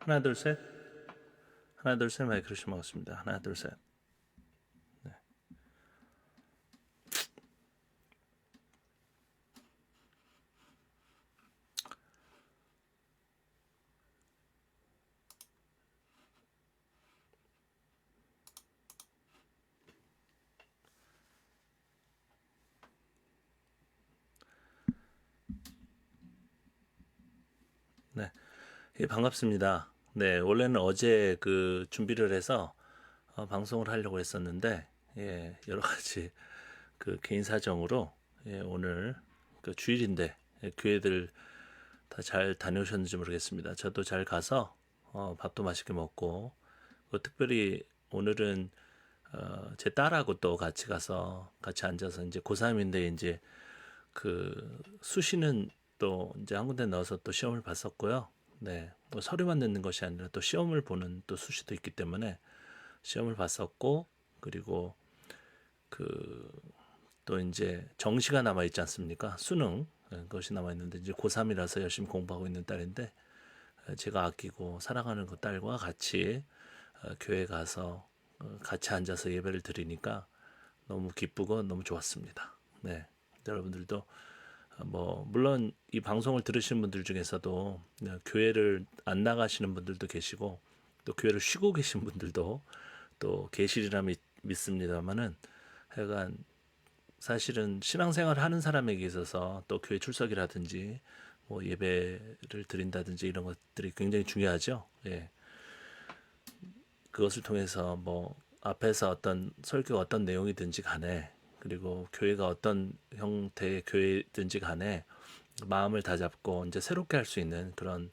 하나, 둘, 셋. 하나, 둘, 셋. 마이크를 심어봤습니다. 하나, 둘, 셋. 네. 네. 예, 반갑습니다. 네, 원래는 어제 그 준비를 해서 방송을 하려고 했었는데, 예, 여러 가지 그 개인 사정으로 오늘 그 주일인데 교회들 다 잘 다녀오셨는지 모르겠습니다. 저도 잘 가서 밥도 맛있게 먹고, 특별히 오늘은 제 딸하고 또 같이 가서 같이 앉아서 이제 고3인데 이제 그 수시는 또 이제 한 군데 넣어서 또 시험을 봤었고요. 네, 뭐 서류만 넣는 것이 아니라 또 시험을 보는 또 수시도 있기 때문에 시험을 봤었고, 그리고 그 또 이제 정시가 남아 있지 않습니까? 수능 그것이 남아 있는데 이제 고3이라서 열심히 공부하고 있는 딸인데 제가 아끼고 사랑하는 그 딸과 같이 교회 가서 같이 앉아서 예배를 드리니까 너무 기쁘고 너무 좋았습니다. 네, 여러분들도 뭐 물론 이 방송을 들으시는 분들 중에서도 교회를 안 나가시는 분들도 계시고 또 교회를 쉬고 계신 분들도 또 계시리라 믿습니다만은 하여간 사실은 신앙생활 하는 사람에게 있어서 또 교회 출석이라든지 뭐 예배를 드린다든지 이런 것들이 굉장히 중요하죠. 예. 그것을 통해서 뭐 앞에서 어떤 설교가 어떤 내용이든지 간에 그리고 교회가 어떤 형태의 교회든지 간에 마음을 다잡고 이제 새롭게 할 수 있는 그런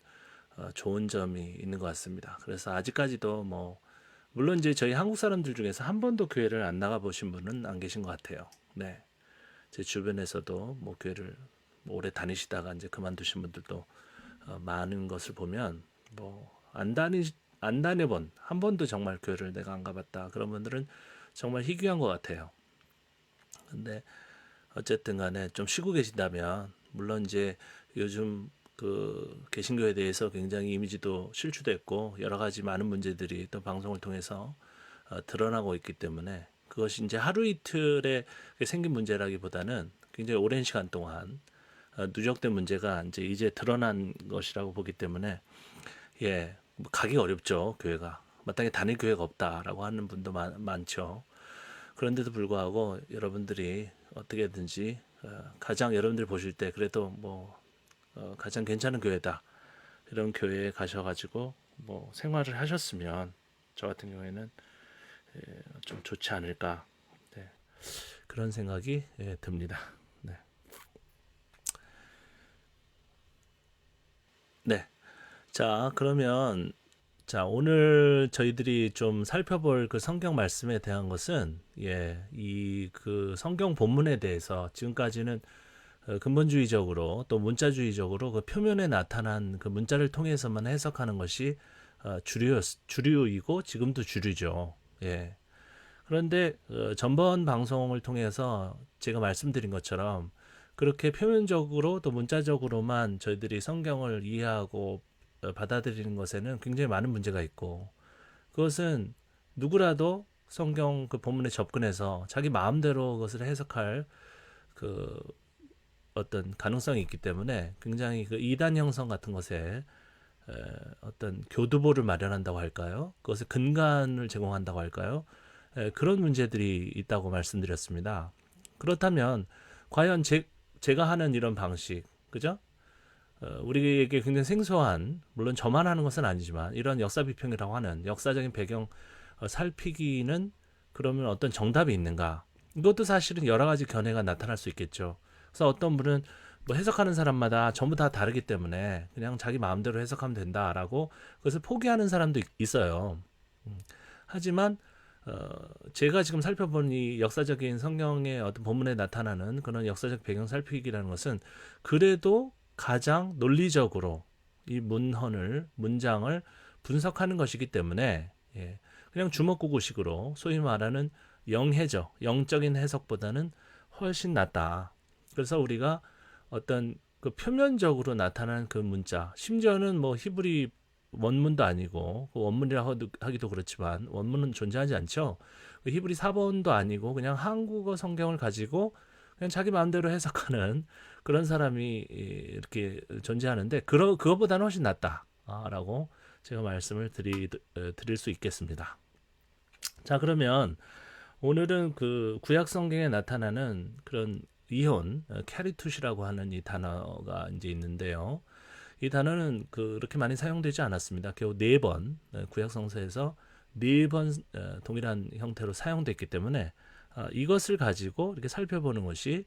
좋은 점이 있는 것 같습니다. 그래서 아직까지도 뭐 물론 이제 저희 한국 사람들 중에서 한 번도 교회를 안 나가 보신 분은 안 계신 것 같아요. 네, 제 주변에서도 뭐 교회를 뭐 오래 다니시다가 이제 그만두신 분들도 많은 것을 보면 뭐 안 다녀본 한 번도 정말 교회를 내가 안 가봤다 그런 분들은 정말 희귀한 것 같아요. 근데 어쨌든 간에 좀 쉬고 계신다면 물론 이제 요즘 그 개신교에 대해서 굉장히 이미지도 실추됐고 여러 가지 많은 문제들이 또 방송을 통해서 드러나고 있기 때문에 그것이 이제 하루 이틀에 생긴 문제라기보다는 굉장히 오랜 시간 동안 누적된 문제가 이제 드러난 것이라고 보기 때문에 예, 뭐 가기 어렵죠. 교회가 마땅히 다닐 교회가 없다라고 하는 분도 많죠. 그런데도 불구하고 여러분들이 어떻게든지 가장 여러분들이 보실 때 그래도 뭐 가장 괜찮은 교회다 이런 교회에 가셔가지고 뭐 생활을 하셨으면 저 같은 경우에는 좀 좋지 않을까 네, 그런 생각이 듭니다. 네. 네. 자, 그러면 자, 오늘 저희들이 좀 살펴볼 그 성경 말씀에 대한 것은 이 그 성경 본문에 대해서 지금까지는 근본주의적으로 또 문자주의적으로 그 표면에 나타난 그 문자를 통해서만 해석하는 것이 주류이고 지금도 주류죠. 예. 그런데 전번 방송을 통해서 제가 말씀드린 것처럼 그렇게 표면적으로 또 문자적으로만 저희들이 성경을 이해하고 받아들이는 것에는 굉장히 많은 문제가 있고 그것은 누구라도 성경 그 본문에 접근해서 자기 마음대로 그것을 해석할 그 어떤 가능성이 있기 때문에 굉장히 그 이단 형성 같은 것에 어떤 교두보를 마련한다고 할까요? 그것에 근간을 제공한다고 할까요? 그런 문제들이 있다고 말씀드렸습니다. 그렇다면 과연 제가 하는 이런 방식, 그죠? 우리에게 굉장히 생소한, 물론 저만 하는 것은 아니지만 이런 역사 비평이라고 하는 역사적인 배경 살피기는 그러면 어떤 정답이 있는가? 이것도 사실은 여러 가지 견해가 나타날 수 있겠죠. 그래서 어떤 분은 뭐 해석하는 사람마다 전부 다 다르기 때문에 그냥 자기 마음대로 해석하면 된다라고 그것을 포기하는 사람도 있어요. 하지만 제가 지금 살펴본 이 역사적인 성경의 어떤 본문에 나타나는 그런 역사적 배경 살피기라는 것은 그래도 가장 논리적으로 이 문장을 분석하는 것이기 때문에 그냥 주먹구구식으로 소위 말하는 영적인 해석보다는 훨씬 낫다. 그래서 우리가 어떤 그 표면적으로 나타난 그 문자, 심지어는 뭐 히브리 원문도 아니고 그 원문이라고 하기도 그렇지만 원문은 존재하지 않죠. 그 히브리 사본도 아니고 그냥 한국어 성경을 가지고 그냥 자기 마음대로 해석하는 그런 사람이 이렇게 존재하는데 그거보다는 훨씬 낫다라고 제가 말씀을 드릴 수 있겠습니다. 자, 그러면 오늘은 그 구약 성경에 나타나는 그런 이혼, 캐리투시라고 하는 이 단어가 이제 있는데요. 이 단어는 그렇게 많이 사용되지 않았습니다. 겨우 4번, 구약 성서에서 4번 동일한 형태로 사용됐기 때문에 이것을 가지고 이렇게 살펴보는 것이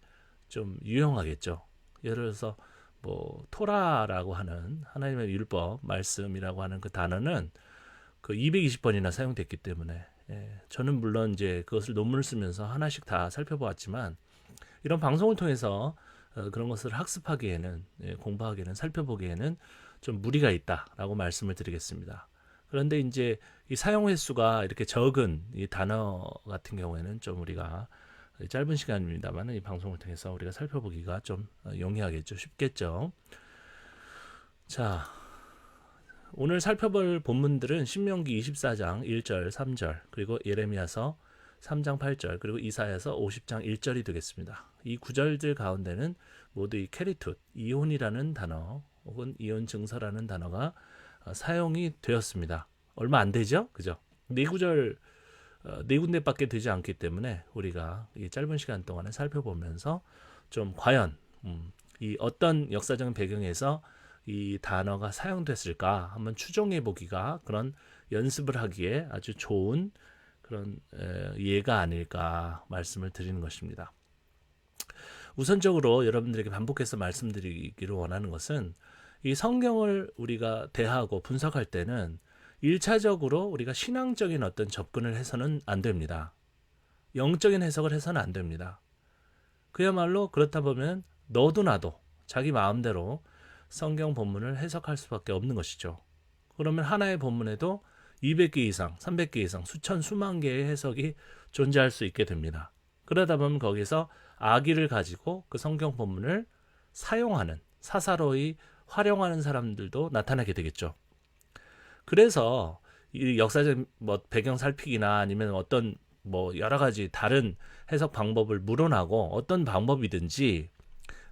좀 유용하겠죠. 예를 들어서 뭐 토라라고 하는 하나님의 율법, 말씀이라고 하는 그 단어는 그 220번이나 사용됐기 때문에 저는 물론 이제 그것을 논문을 쓰면서 하나씩 다 살펴보았지만 이런 방송을 통해서 그런 것을 학습하기에는 공부하기에는 살펴보기에는 좀 무리가 있다라고 말씀을 드리겠습니다. 그런데 이제 이 사용 횟수가 이렇게 적은 이 단어 같은 경우에는 좀 우리가 짧은 시간입니다만 이 방송을 통해서 우리가 살펴보기가 좀 용이하겠죠, 쉽겠죠. 자, 오늘 살펴볼 본문들은 신명기 24장 1절, 3절, 그리고 예레미야서 3장 8절, 그리고 이사야서 50장 1절이 되겠습니다. 이 구절들 가운데는 모두 이 캐리투, 이혼이라는 단어 혹은 이혼 증서라는 단어가 사용이 되었습니다. 얼마 안 되죠? 그죠? 네 구절, 네 군데밖에 되지 않기 때문에 우리가 이 짧은 시간 동안에 살펴보면서 좀 과연 이 어떤 역사적인 배경에서 이 단어가 사용됐을까 한번 추정해 보기가 그런 연습을 하기에 아주 좋은 그런 예가 아닐까 말씀을 드리는 것입니다. 우선적으로 여러분들에게 반복해서 말씀드리기를 원하는 것은 이 성경을 우리가 대하고 분석할 때는 1차적으로 우리가 신앙적인 어떤 접근을 해서는 안 됩니다. 영적인 해석을 해서는 안 됩니다. 그야말로 그렇다 보면 너도 나도 자기 마음대로 성경 본문을 해석할 수밖에 없는 것이죠. 그러면 하나의 본문에도 200개 이상, 300개 이상, 수천, 수만 개의 해석이 존재할 수 있게 됩니다. 그러다 보면 거기서 악의를 가지고 그 성경 본문을 사용하는, 사사로이 활용하는 사람들도 나타나게 되겠죠. 그래서 이 역사적 배경 살피기나 아니면 어떤 여러 가지 다른 해석 방법을 물어나고 어떤 방법이든지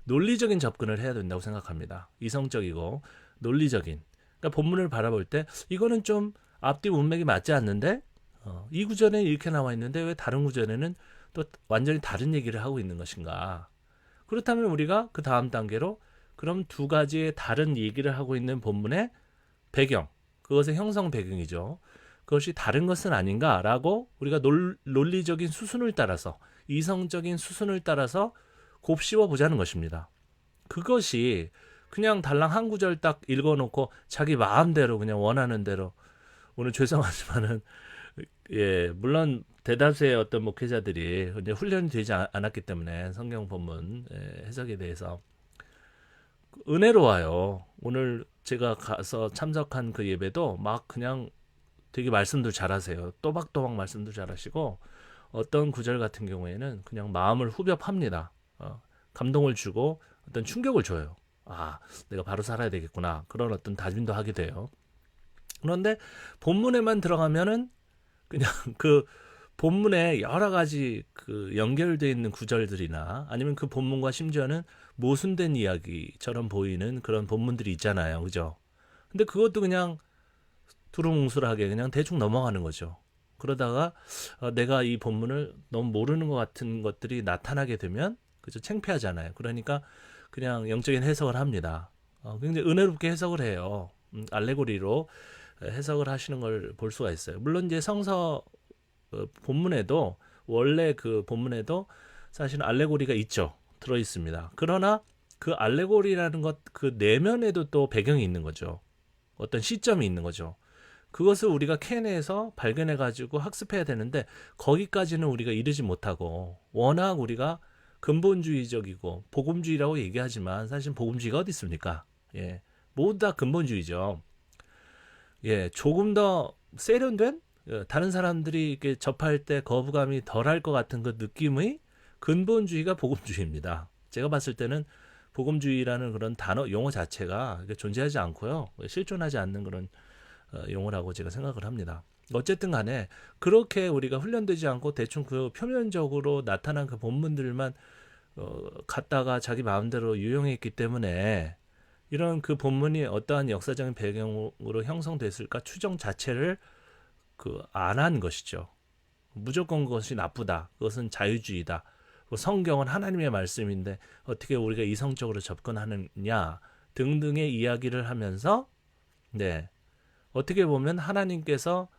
논리적인 접근을 해야 된다고 생각합니다. 이성적이고 논리적인. 그러니까 본문을 바라볼 때 이거는 좀 앞뒤 문맥이 맞지 않는데 이 구절에 이렇게 나와 있는데 왜 다른 구절에는 또 완전히 다른 얘기를 하고 있는 것인가. 그렇다면 우리가 그 다음 단계로 그럼 두 가지의 다른 얘기를 하고 있는 본문의 배경, 그것의 형성 배경이죠. 그것이 다른 것은 아닌가라고 우리가 논리적인 수순을 따라서 이성적인 수순을 따라서 곱씹어 보자는 것입니다. 그것이 그냥 달랑 한 구절 딱 읽어놓고 자기 마음대로 그냥 원하는 대로 오늘 죄송하지만은 물론 대다수의 어떤 목회자들이 이제 훈련이 되지 않았기 때문에 성경 본문 해석에 대해서 은혜로워요. 오늘 제가 가서 참석한 그 예배도 막 그냥 되게 말씀도 잘하세요. 또박또박 말씀도 잘하시고 어떤 구절 같은 경우에는 그냥 마음을 후벼 팝니다. 감동을 주고 어떤 충격을 줘요. 내가 바로 살아야 되겠구나. 그런 어떤 다짐도 하게 돼요. 그런데 본문에만 들어가면은 그냥 그 본문에 여러 가지 그 연결되어 있는 구절들이나 아니면 그 본문과 심지어는 모순된 이야기처럼 보이는 그런 본문들이 있잖아요. 그죠? 근데 그것도 그냥 두루뭉술하게 그냥 대충 넘어가는 거죠. 그러다가 내가 이 본문을 너무 모르는 것 같은 것들이 나타나게 되면 그죠? 창피하잖아요. 그러니까 그냥 영적인 해석을 합니다. 굉장히 은혜롭게 해석을 해요. 알레고리로 해석을 하시는 걸 볼 수가 있어요. 물론 이제 성서 본문에도 원래 그 본문에도 사실은 알레고리가 있죠. 들어 있습니다. 그러나 그 알레고리라는 것 그 내면에도 또 배경이 있는 거죠. 어떤 시점이 있는 거죠. 그것을 우리가 캐내서 발견해 가지고 학습해야 되는데 거기까지는 우리가 이르지 못하고 워낙 우리가 근본주의적이고 복음주의라고 얘기하지만 사실 복음주의가 어디 있습니까? 모두 다 근본주의죠. 조금 더 세련된 다른 사람들이 이렇게 접할 때 거부감이 덜할 것 같은 그 느낌의 근본주의가 복음주의입니다. 제가 봤을 때는 복음주의라는 그런 단어 용어 자체가 존재하지 않고요. 실존하지 않는 그런 용어라고 제가 생각을 합니다. 어쨌든 간에 그렇게 우리가 훈련되지 않고 대충 그 표면적으로 나타난 그 본문들만 갖다가 자기 마음대로 유용했기 때문에 이런 그 본문이 어떠한 역사적인 배경으로 형성됐을까 추정 자체를 안 한 것이죠. 무조건 그것이 나쁘다. 그것은 자유주의다. 성경은 하나님의 말씀인데 어떻게 우리가 이성적으로 접근하느냐 등등의 이야기를 하면서 네, 어떻게 보면 하나님께서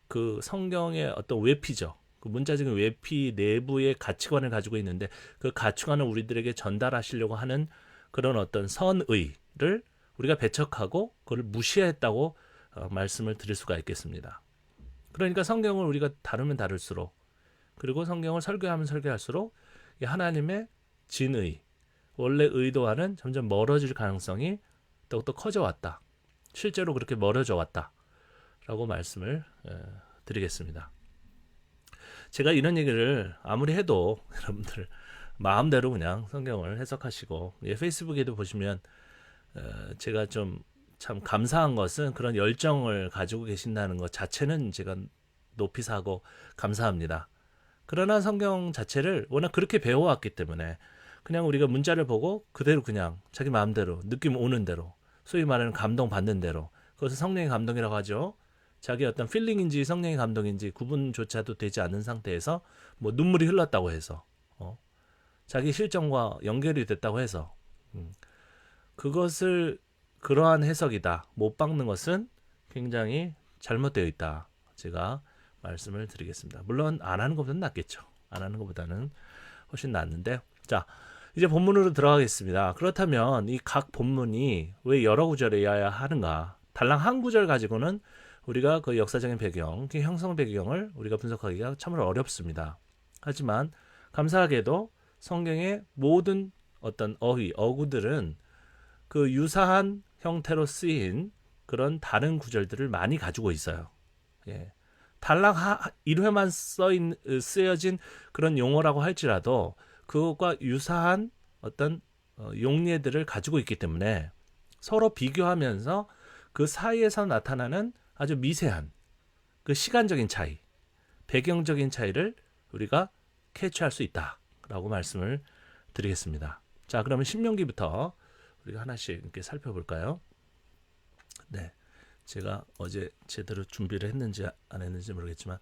그 성경의 어떤 외피죠. 그 문자적인 외피 내부의 가치관을 가지고 있는데 그 가치관을 우리들에게 전달하시려고 하는 그런 어떤 선의를 우리가 배척하고 그걸 무시했다고 말씀을 드릴 수가 있겠습니다. 그러니까 성경을 우리가 다루면 다룰수록 그리고 성경을 설교하면 설교할수록 이 하나님의 진의, 원래 의도와는 점점 멀어질 가능성이 더욱더 커져 왔다. 실제로 그렇게 멀어져 왔다. 라고 말씀을 드리겠습니다. 제가 이런 얘기를 아무리 해도 여러분들 마음대로 그냥 성경을 해석하시고 페이스북에도 보시면 제가 좀 참 감사한 것은 그런 열정을 가지고 계신다는 것 자체는 제가 높이 사고 감사합니다. 그러나 성경 자체를 워낙 그렇게 배워왔기 때문에 그냥 우리가 문자를 보고 그대로 그냥 자기 마음대로 느낌 오는 대로 소위 말하는 감동 받는 대로 그것을 성령의 감동이라고 하죠. 자기 어떤 필링인지 성령의 감동인지 구분조차도 되지 않는 상태에서 뭐 눈물이 흘렀다고 해서 자기 실정과 연결이 됐다고 해서 그것을 그러한 해석이다 못 박는 것은 굉장히 잘못되어 있다. 제가 말씀을 드리겠습니다. 물론 안 하는 것보다는 낫겠죠. 안 하는 것보다는 훨씬 낫는데 자 이제 본문으로 들어가겠습니다. 그렇다면 이 각 본문이 왜 여러 구절이어야 하는가? 달랑 한 구절 가지고는 우리가 그 역사적인 배경, 그 형성 배경을 우리가 분석하기가 참으로 어렵습니다. 하지만 감사하게도 성경의 모든 어떤 어휘, 어구들은 그 유사한 형태로 쓰인 그런 다른 구절들을 많이 가지고 있어요. 예. 달랑 1회만 쓰여진 그런 용어라고 할지라도 그것과 유사한 어떤 용례들을 가지고 있기 때문에 서로 비교하면서 그 사이에서 나타나는 아주 미세한 그 시간적인 차이, 배경적인 차이를 우리가 캐치할 수 있다라고 말씀을 드리겠습니다. 자, 그러면 신명기부터 우리가 하나씩 이렇게 살펴볼까요? 네, 제가 어제 제대로 준비를 했는지 안 했는지 모르겠지만,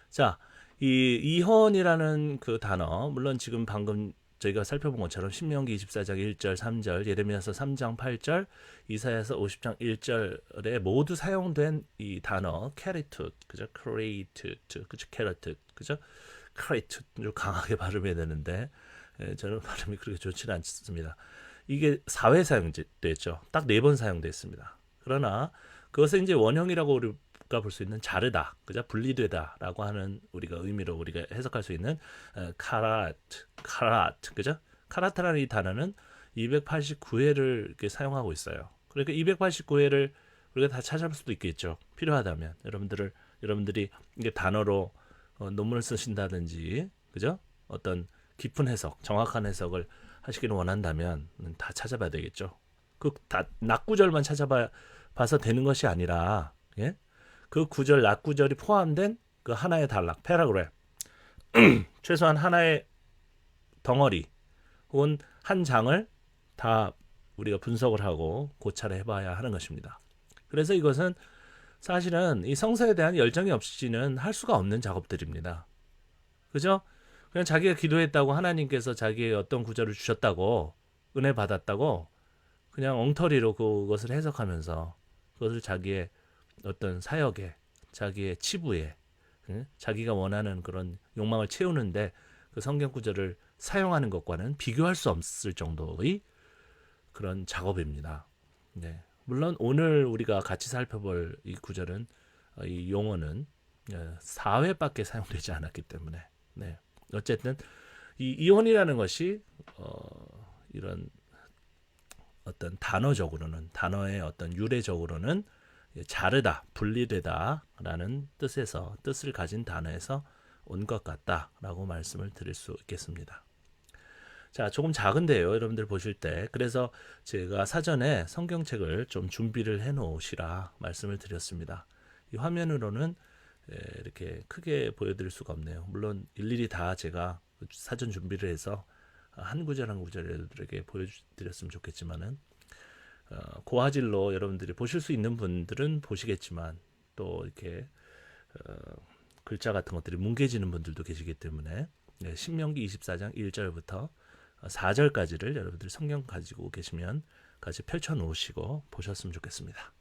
자, 이 이혼이라는 그 단어, 물론 지금 방금 저희가 살펴본 것처럼 신명기 24장 1절, 3절, 예레미야서 3장 8절, 이사야서 50장 1절에 모두 사용된 이 단어 캐리투, 그죠? 크레이투, 그죠? 캐러투, 그죠? 크레이투 좀 강하게 발음해야 되는데 저는 발음이 그렇게 좋지는 않습니다. 이게 4회 사용됐죠. 딱 4번 사용됐습니다. 그러나 그것은 이제 원형이라고 우리가 볼 수 있는 자르다, 그죠? 분리되다라고 하는 우리가 의미로 우리가 해석할 수 있는 카라트, 그죠? 카라트라는 이 단어는 289회를 이렇게 사용하고 있어요. 그러니까 289회를 우리가 다 찾아볼 수도 있겠죠. 필요하다면 여러분들이 이게 단어로 논문을 쓰신다든지, 그죠? 어떤 깊은 해석, 정확한 해석을 하시기를 원한다면 다 찾아봐야 되겠죠. 그 다 낙구절만 찾아봐서 되는 것이 아니라, 예? 그 구절, 낙구절이 포함된 그 하나의 단락, 패러그래프, 최소한 하나의 덩어리 혹은 한 장을 다 우리가 분석을 하고 고찰을 해봐야 하는 것입니다. 그래서 이것은 사실은 이 성서에 대한 열정이 없이는 할 수가 없는 작업들입니다. 그죠? 그냥 자기가 기도했다고 하나님께서 자기의 어떤 구절을 주셨다고 은혜 받았다고 그냥 엉터리로 그것을 해석하면서 그것을 자기의 어떤 사역에 자기의 치부에 자기가 원하는 그런 욕망을 채우는데 그 성경 구절을 사용하는 것과는 비교할 수 없을 정도의 그런 작업입니다. 네. 물론 오늘 우리가 같이 살펴볼 이 구절은 이 용어는 4회밖에 사용되지 않았기 때문에 네. 어쨌든 이 이혼이라는 것이 이런 어떤 단어적으로는 단어의 어떤 유래적으로는 자르다, 분리되다라는 뜻에서 뜻을 가진 단어에서 온 것 같다라고 말씀을 드릴 수 있겠습니다. 자, 조금 작은데요, 여러분들 보실 때. 그래서 제가 사전에 성경책을 좀 준비를 해놓으시라 말씀을 드렸습니다. 이 화면으로는 이렇게 크게 보여드릴 수가 없네요. 물론 일일이 다 제가 사전 준비를 해서 한 구절 한 구절 여러분들에게 보여드렸으면 좋겠지만은 고화질로 여러분들이 보실 수 있는 분들은 보시겠지만 또 이렇게 글자 같은 것들이 뭉개지는 분들도 계시기 때문에 신명기 24장 1절부터 4절까지를 여러분들이 성경 가지고 계시면 같이 펼쳐 놓으시고 보셨으면 좋겠습니다.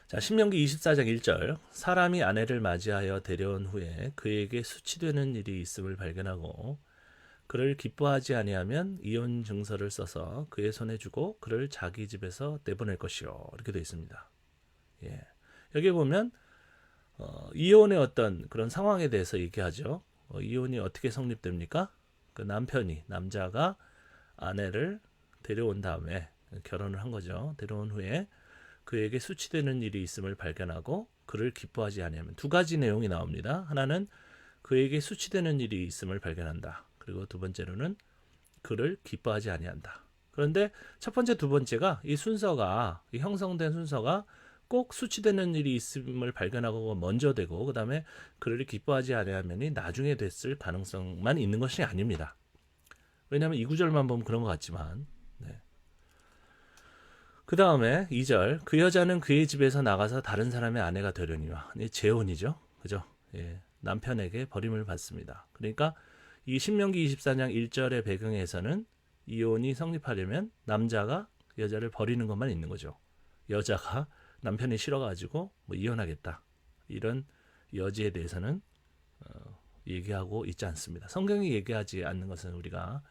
자, 신명기 24장 1절. 사람이 아내를 맞이하여 데려온 후에 그에게 수치되는 일이 있음을 발견하고 그를 기뻐하지 아니하면 이혼 증서를 써서 그의 손에 주고 그를 자기 집에서 내보낼 것이요. 이렇게 되어 있습니다. 예. 여기 보면 이혼의 어떤 그런 상황에 대해서 얘기하죠. 이혼이 어떻게 성립됩니까? 그 남자가 아내를 데려온 다음에 결혼을 한 거죠. 데려온 후에 그에게 수치되는 일이 있음을 발견하고 그를 기뻐하지 아니하면 두 가지 내용이 나옵니다. 하나는 그에게 수치되는 일이 있음을 발견한다. 그리고 두 번째로는 그를 기뻐하지 아니한다. 그런데 첫 번째, 두 번째가 이 형성된 순서가 꼭 수치되는 일이 있음을 발견하고 먼저 되고 그 다음에 그를 기뻐하지 아니하면이 나중에 됐을 가능성만 있는 것이 아닙니다. 왜냐하면 이 구절만 보면 그런 것 같지만 그 다음에 2절 그 여자는 그의 집에서 나가서 다른 사람의 아내가 되려니와 재혼이죠. 그죠? 예, 남편에게 버림을 받습니다. 그러니까 이 신명기 24장 1절의 배경에서는 이혼이 성립하려면 남자가 여자를 버리는 것만 있는 거죠. 여자가 남편이 싫어가지고 이혼하겠다. 이런 여지에 대해서는 얘기하고 있지 않습니다. 성경이 얘기하지 않는 것은 우리가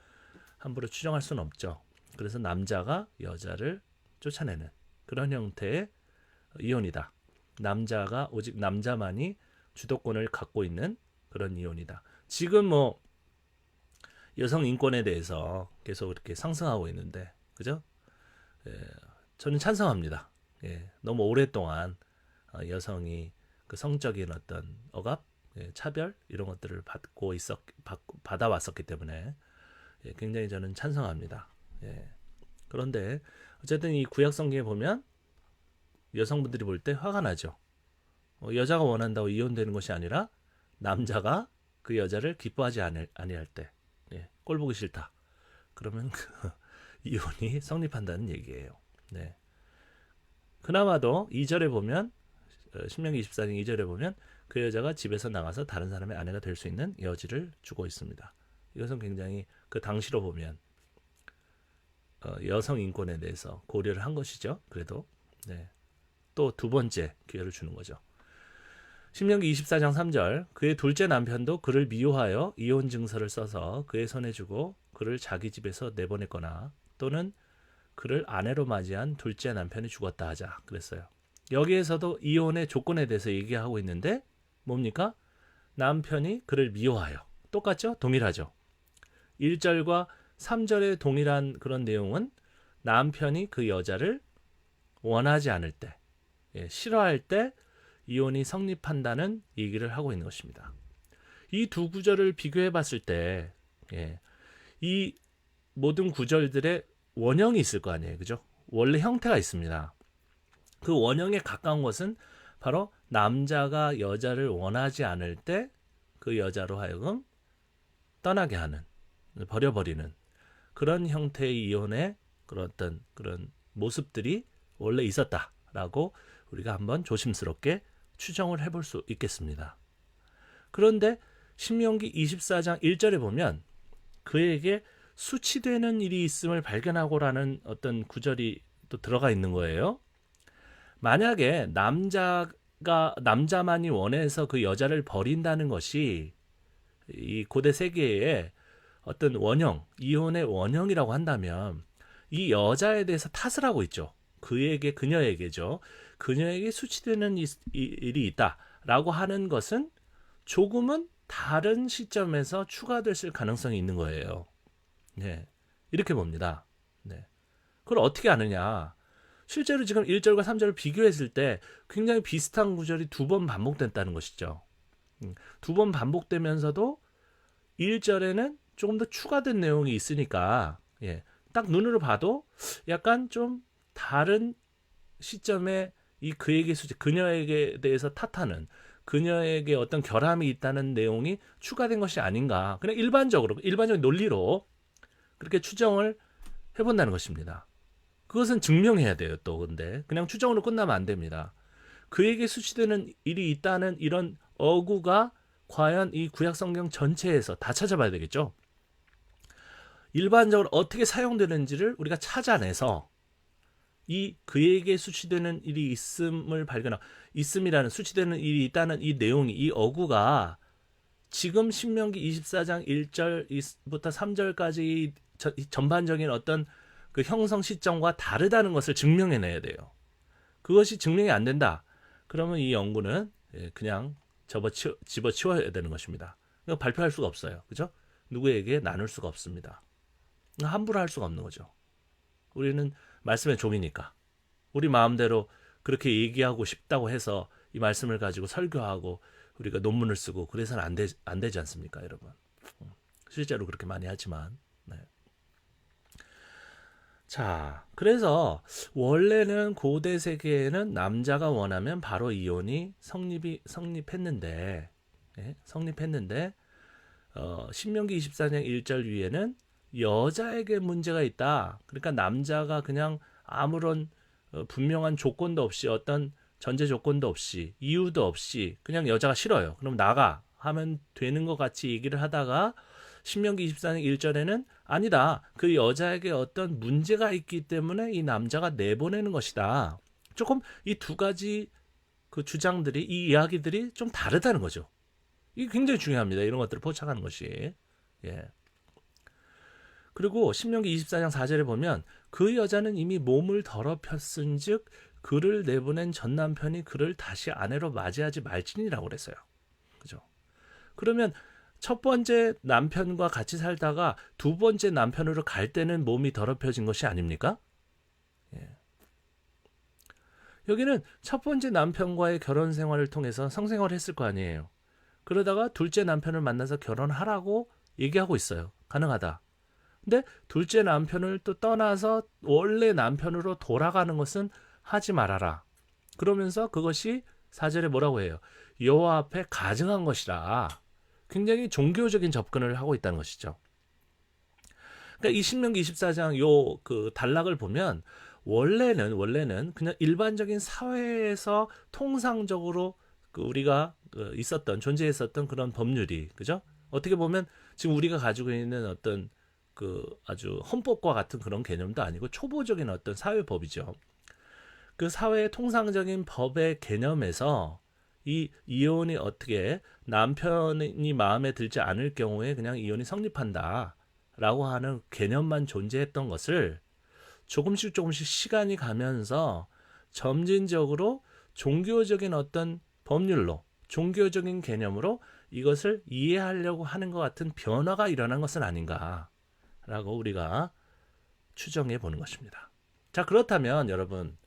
함부로 추정할 수는 없죠. 그래서 남자가 여자를 쫓아내는 그런 형태의 이혼이다. 오직 남자만이 주도권을 갖고 있는 그런 이혼이다. 지금 여성 인권에 대해서 계속 이렇게 상승하고 있는데, 그죠? 저는 찬성합니다. 너무 오랫동안 여성이 그 성적인 어떤 억압, 차별 이런 것들을 받아왔었기 때문에 굉장히 저는 찬성합니다. 그런데 어쨌든 이 구약 성경에 보면 여성분들이 볼 때 화가 나죠. 여자가 원한다고 이혼되는 것이 아니라 남자가 그 여자를 기뻐하지 아니할 때 꼴 보기 싫다. 그러면 이혼이 성립한다는 얘기예요. 그나마도 2절에 보면 신명기 24장 2절에 보면 그 여자가 집에서 나가서 다른 사람의 아내가 될 수 있는 여지를 주고 있습니다. 이것은 굉장히 그 당시로 보면 여성 인권에 대해서 고려를 한 것이죠. 그래도 또 두 번째 기회를 주는 거죠. 신명기 24장 3절 그의 둘째 남편도 그를 미워하여 이혼 증서를 써서 그의 손에 주고 그를 자기 집에서 내보냈거나 또는 그를 아내로 맞이한 둘째 남편이 죽었다 하자 그랬어요. 여기에서도 이혼의 조건에 대해서 얘기하고 있는데 뭡니까? 남편이 그를 미워하여. 똑같죠? 동일하죠. 1절과 3절의 동일한 그런 내용은 남편이 그 여자를 원하지 않을 때, 싫어할 때 이혼이 성립한다는 얘기를 하고 있는 것입니다. 이 두 구절을 비교해 봤을 때, 이 모든 구절들의 원형이 있을 거 아니에요. 그죠? 원래 형태가 있습니다. 그 원형에 가까운 것은 바로 남자가 여자를 원하지 않을 때 그 여자로 하여금 떠나게 하는, 버려버리는 그런 형태의 이혼의 그런 모습들이 원래 있었다라고 우리가 한번 조심스럽게 추정을 해볼 수 있겠습니다. 그런데 신명기 24장 1절에 보면 그에게 수치되는 일이 있음을 발견하고라는 어떤 구절이 또 들어가 있는 거예요. 만약에 남자만이 원해서 그 여자를 버린다는 것이 이 고대 세계의 어떤 원형, 이혼의 원형이라고 한다면 이 여자에 대해서 탓을 하고 있죠. 그녀에게죠. 그녀에게 수치되는 일이 있다라고 하는 것은 조금은 다른 시점에서 추가됐을 가능성이 있는 거예요. 이렇게 봅니다. 그걸 어떻게 아느냐? 실제로 지금 1절과 3절을 비교했을 때 굉장히 비슷한 구절이 두 번 반복됐다는 것이죠. 두 번 반복되면서도 1절에는 조금 더 추가된 내용이 있으니까 딱 눈으로 봐도 약간 좀 다른 시점에 이 그에게 수치, 그녀에게 대해서 탓하는, 그녀에게 어떤 결함이 있다는 내용이 추가된 것이 아닌가. 그냥 일반적인 논리로 그렇게 추정을 해본다는 것입니다. 그것은 증명해야 돼요, 또. 근데 그냥 추정으로 끝나면 안 됩니다. 그에게 수치되는 일이 있다는 이런 어구가 과연 이 구약 성경 전체에서 다 찾아봐야 되겠죠. 일반적으로 어떻게 사용되는지를 우리가 찾아내서 이 그에게 수치되는 일이 있음을 발견하고, 있음이라는, 수치되는 일이 있다는 이 내용이, 이 어구가 지금 신명기 24장 1절부터 3절까지 전반적인 어떤 그 형성 시점과 다르다는 것을 증명해내야 돼요. 그것이 증명이 안 된다. 그러면 이 연구는 그냥 집어치워야 되는 것입니다. 발표할 수가 없어요. 그죠? 누구에게 나눌 수가 없습니다. 함부로 할 수가 없는 거죠. 우리는 말씀의 종이니까. 우리 마음대로 그렇게 얘기하고 싶다고 해서 이 말씀을 가지고 설교하고 우리가 논문을 쓰고 그래서는 안 되지 않습니까, 여러분? 실제로 그렇게 많이 하지만. 네. 자, 그래서 원래는 고대 세계에는 남자가 원하면 바로 이혼이 성립했는데, 신명기 24장 1절 위에는 여자에게 문제가 있다. 그러니까 남자가 그냥 아무런 분명한 조건도 없이, 어떤 전제 조건도 없이, 이유도 없이 그냥 여자가 싫어요. 그럼 나가 하면 되는 것 같이 얘기를 하다가 신명기 24장 1절에는 아니다. 그 여자에게 어떤 문제가 있기 때문에 이 남자가 내보내는 것이다. 조금 이 두 가지 그 주장들이, 이 이야기들이 좀 다르다는 거죠. 이게 굉장히 중요합니다. 이런 것들을 포착하는 것이. 예. 그리고 신명기 24장 4절에 보면 그 여자는 이미 몸을 더럽혔은즉 그를 내보낸 전 남편이 그를 다시 아내로 맞이하지 말지니라고 그랬어요. 그죠? 그러면 첫 번째 남편과 같이 살다가 두 번째 남편으로 갈 때는 몸이 더럽혀진 것이 아닙니까? 예. 여기는 첫 번째 남편과의 결혼 생활을 통해서 성생활을 했을 거 아니에요. 그러다가 둘째 남편을 만나서 결혼하라고 얘기하고 있어요. 가능하다. 근데 둘째 남편을 또 떠나서 원래 남편으로 돌아가는 것은 하지 말아라. 그러면서 그것이 4절에 뭐라고 해요? 여호와 앞에 가증한 것이라. 굉장히 종교적인 접근을 하고 있다는 것이죠. 그러니까 이 신명기 24장 요 그 단락을 보면 원래는 그냥 일반적인 사회에서 통상적으로 그 우리가 존재했었던 그런 법률이, 그죠? 어떻게 보면 지금 우리가 가지고 있는 어떤 그 아주 헌법과 같은 그런 개념도 아니고 초보적인 어떤 사회법이죠. 그 사회의 통상적인 법의 개념에서 이 이혼이 어떻게, 남편이 마음에 들지 않을 경우에 그냥 이혼이 성립한다라고 하는 개념만 존재했던 것을 조금씩 시간이 가면서 점진적으로 종교적인 어떤 법률로, 종교적인 개념으로 이것을 이해하려고 하는 것 같은 변화가 일어난 것은 아닌가라고 우리가 추정해 보는 것입니다. 자, 그렇다면 여러분,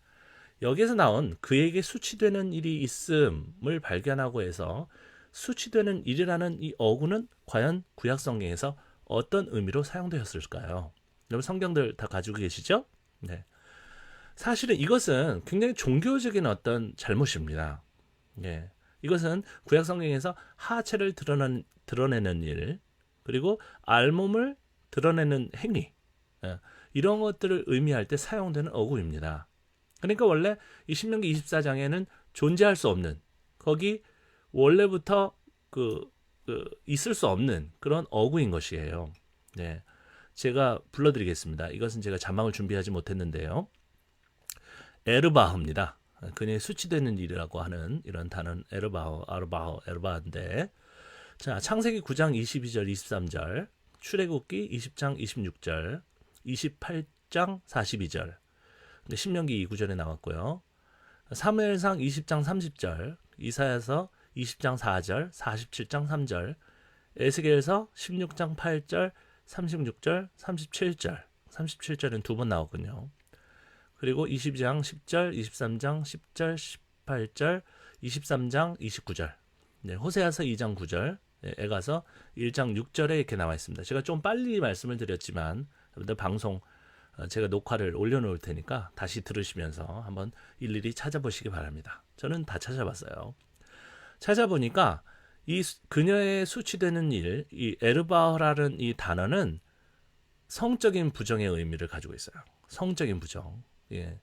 여기에서 나온 그에게 수치되는 일이 있음을 발견하고 해서 수치되는 일이라는 이 어구는 과연 구약 성경에서 어떤 의미로 사용되었을까요? 여러분 성경들 다 가지고 계시죠? 네. 사실은 이것은 굉장히 종교적인 어떤 잘못입니다. 예. 이것은 구약 성경에서 하체를 드러내는 일, 그리고 알몸을 드러내는 행위, 이런 것들을 의미할 때 사용되는 어구입니다. 그러니까 원래 이 신명기 24장에는 존재할 수 없는, 거기 원래부터 있을 수 없는 그런 어구인 것이에요. 네. 제가 불러드리겠습니다. 이것은 제가 자막을 준비하지 못했는데요. 에르바흐입니다. 그녀의 수치되는 일이라고 하는 이런 단어는 에르바흐인데, 자, 창세기 9장 22절 23절, 출애굽기 20장 26절, 28장 42절, 신명기 9절에 나왔고요. 사무엘상 20장 30절, 이사야서 20장 4절, 47장 3절, 에스겔서 16장 8절, 36절, 37절, 37절은 두 번 나오군요. 그리고 22장 10절, 23장 10절, 18절, 23장 29절, 네, 호세아서 2장 9절, 네, 에가서 1장 6절에 이렇게 나와 있습니다. 제가 좀 빨리 말씀을 드렸지만 여러분들 방송 제가 녹화를 올려놓을 테니까 다시 들으시면서 한번 일일이 찾아보시기 바랍니다. 저는 다 찾아봤어요. 찾아보니까 이 그녀의 수치되는 일, 이 에르바흐라는 이 단어는 성적인 부정의 의미를 가지고 있어요. 성적인 부정. 예.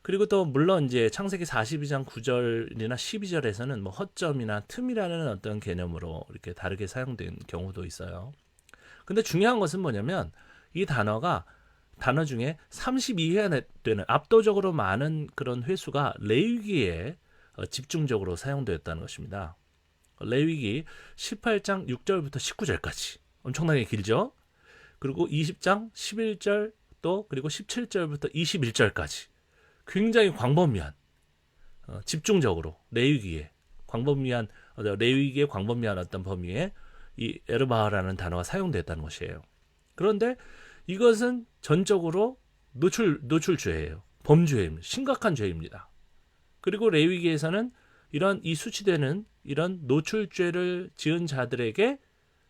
그리고 또 물론 이제 창세기 42장 9절이나 12절에서는 뭐 허점이나 틈이라는 어떤 개념으로 이렇게 다르게 사용된 경우도 있어요. 근데 중요한 것은 뭐냐면 이 단어가 단어 중에 32회 되는 압도적으로 많은 그런 회수가 레위기에 집중적으로 사용되었다는 것입니다. 레위기 18장 6절부터 19절까지 엄청나게 길죠. 그리고 20장 11절 또 그리고 17절부터 21절까지 굉장히 광범위한 집중적으로 레위기에 광범위한 레위기의 광범위한 어떤 범위에 이 에르바하라는 단어가 사용됐다는 것이에요. 그런데 이것은 전적으로 노출죄예요. 범죄입니다. 심각한 죄입니다. 그리고 레위기에서는 이런 이 수치되는 이런 노출죄를 지은 자들에게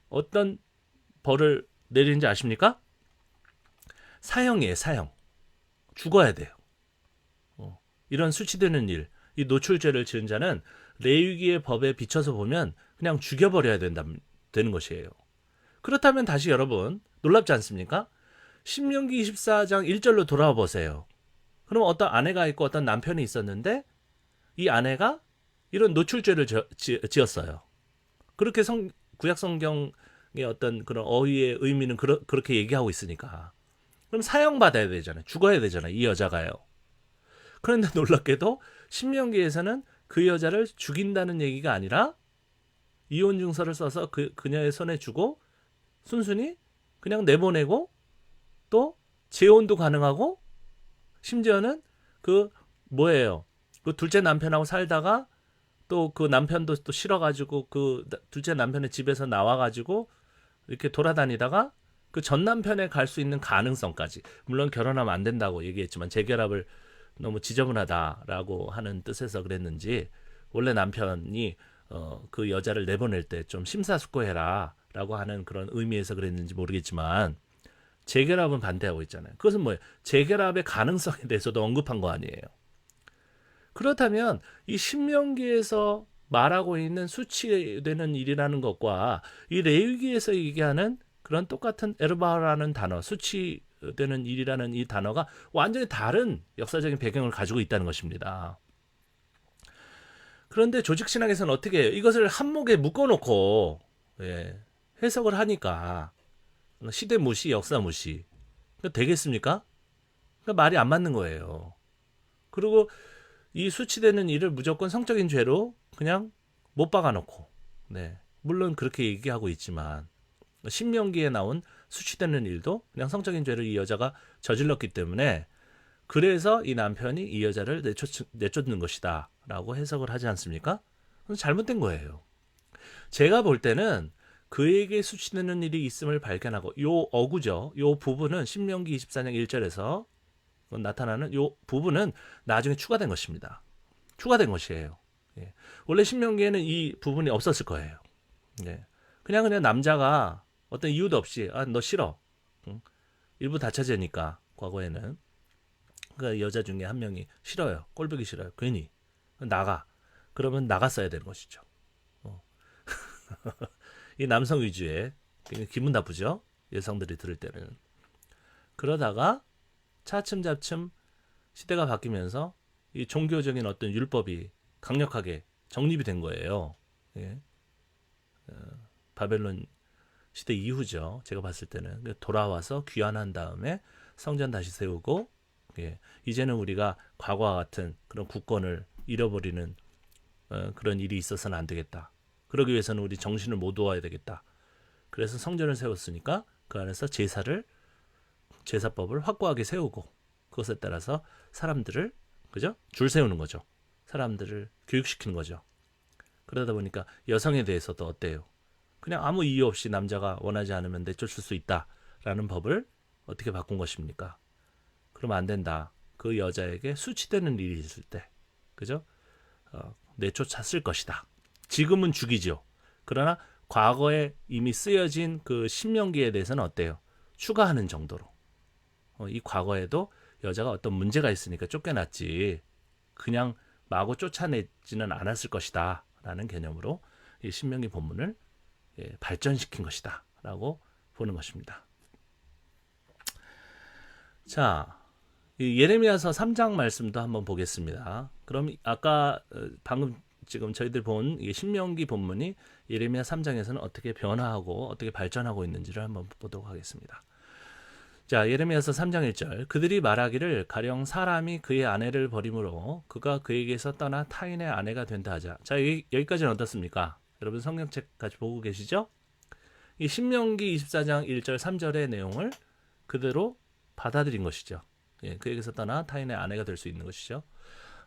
어떤 벌을 내리는지 아십니까? 사형이에요. 사형. 죽어야 돼요. 이런 수치되는 일, 이 노출죄를 지은 자는 레위기의 법에 비춰서 보면 그냥 죽여버려야 되는 것이에요. 그렇다면 다시 여러분 놀랍지 않습니까? 신명기 24장 1절로 돌아와 보세요. 그럼 어떤 아내가 있고 어떤 남편이 있었는데 이 아내가 이런 노출죄를 지었어요. 그렇게 구약 성경의 어떤 그런 어휘의 의미는 그렇게 얘기하고 있으니까. 그럼 사형받아야 되잖아요. 죽어야 되잖아요. 이 여자가요. 그런데 놀랍게도 신명기에서는 그 여자를 죽인다는 얘기가 아니라 이혼 증서를 써서 그녀의 손에 주고 순순히 그냥 내보내고 또 재혼도 가능하고 심지어는 그 둘째 남편하고 살다가 또 그 남편도 또 싫어가지고 그 둘째 남편의 집에서 나와가지고 이렇게 돌아다니다가 그 전 남편에 갈 수 있는 가능성까지, 물론 결혼하면 안 된다고 얘기했지만 재결합을 너무 지저분하다라고 하는 뜻에서 그랬는지 원래 남편이 그 여자를 내보낼 때 좀 심사숙고해라 라고 하는 그런 의미에서 그랬는지 모르겠지만 재결합은 반대하고 있잖아요. 그것은 뭐예요? 재결합의 가능성에 대해서도 언급한 거 아니에요. 그렇다면 이 신명기에서 말하고 있는 수치되는 일이라는 것과 이 레위기에서 얘기하는 그런 똑같은 에르바라는 단어, 수치되는 일이라는 이 단어가 완전히 다른 역사적인 배경을 가지고 있다는 것입니다. 그런데 조직신학에서는 어떻게 해요? 이것을 한목에 묶어놓고 해석을 하니까 시대 무시, 역사 무시. 되겠습니까? 그러니까 말이 안 맞는 거예요. 그리고 이 수치되는 일을 무조건 성적인 죄로 그냥 못 박아놓고, 물론 그렇게 얘기하고 있지만 신명기에 나온 수치되는 일도 그냥 성적인 죄를 이 여자가 저질렀기 때문에 그래서 이 남편이 이 여자를 내쫓는 것이다 라고 해석을 하지 않습니까? 그건 잘못된 거예요. 제가 볼 때는 그에게 수치되는 일이 있음을 발견하고 요 어구죠. 요 부분은 신명기 24장 1절에서 나타나는 요 부분은 나중에 추가된 것입니다. 추가된 것이에요. 원래 신명기에는 이 부분이 없었을 거예요. 그냥 남자가 어떤 이유도 없이 너 싫어. 일부 다처제니까 과거에는 그 여자 중에 한 명이 싫어요. 꼴보기 싫어요. 괜히 나가. 그러면 나갔어야 되는 것이죠. 이 남성 위주의 기분 나쁘죠. 여성들이 들을 때는. 그러다가 차츰차츰 시대가 바뀌면서 이 종교적인 어떤 율법이 강력하게 정립이 된 거예요. 바벨론 시대 이후죠. 제가 봤을 때는 돌아와서 귀환한 다음에 성전 다시 세우고 이제는 우리가 과거와 같은 그런 국권을 잃어버리는 그런 일이 있어서는 안 되겠다. 그러기 위해서는 우리 정신을 모두어야 되겠다. 그래서 성전을 세웠으니까 그 안에서 제사법을 확고하게 세우고 그것에 따라서 사람들을 줄 세우는 거죠. 사람들을 교육시키는 거죠. 그러다 보니까 여성에 대해서도 어때요? 그냥 아무 이유 없이 남자가 원하지 않으면 내쫓을 수 있다라는 법을 어떻게 바꾼 것입니까? 그러면 안 된다. 그 여자에게 수치되는 일이 있을 때, 내쫓았을 것이다. 지금은 죽이죠. 그러나 과거에 이미 쓰여진 그 신명기에 대해서는 어때요? 추가하는 정도로. 이 과거에도 여자가 어떤 문제가 있으니까 쫓겨났지 그냥 마구 쫓아내지는 않았을 것이다 라는 개념으로 이 신명기 본문을 발전시킨 것이다 라고 보는 것입니다. 자, 이 예레미야서 3장 말씀도 한번 보겠습니다. 그럼 아까 방금 지금 저희들 본 신명기 본문이 예레미야 3장에서는 어떻게 변화하고 어떻게 발전하고 있는지를 한번 보도록 하겠습니다. 자, 예레미야서 3장 1절 그들이 말하기를 가령 사람이 그의 아내를 버림으로 그가 그에게서 떠나 타인의 아내가 된다 하자. 자, 여기까지는 어떻습니까? 여러분 성경책 같이 보고 계시죠? 이 신명기 24장 1절 3절의 내용을 그대로 받아들인 것이죠. 그에게서 떠나 타인의 아내가 될 수 있는 것이죠.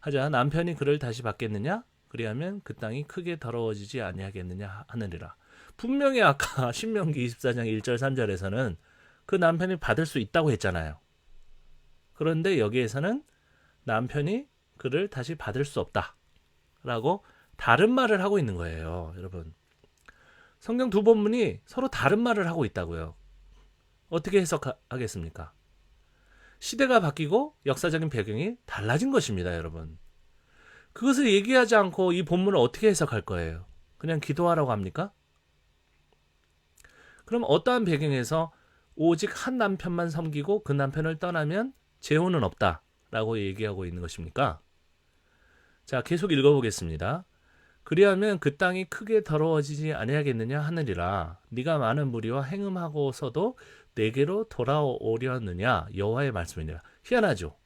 하자 남편이 그를 다시 받겠느냐? 그리하면 그 땅이 크게 더러워지지 아니하겠느냐 하느니라. 분명히 아까 신명기 24장 1절 3절에서는 그 남편이 받을 수 있다고 했잖아요. 그런데 여기에서는 남편이 그를 다시 받을 수 없다라고 다른 말을 하고 있는 거예요. 여러분, 성경 두 본문이 서로 다른 말을 하고 있다고요. 어떻게 해석하겠습니까? 시대가 바뀌고 역사적인 배경이 달라진 것입니다, 여러분. 그것을 얘기하지 않고 이 본문을 어떻게 해석할 거예요? 그냥 기도하라고 합니까? 그럼 어떠한 배경에서 오직 한 남편만 섬기고 그 남편을 떠나면 재혼은 없다라고 얘기하고 있는 것입니까? 자, 계속 읽어보겠습니다. 그리하면 그 땅이 크게 더러워지지 아니하겠느냐 하느니라. 네가 많은 무리와 행음하고서도 내게로 돌아오려느냐 여호와의 말씀이니라. 희한하죠.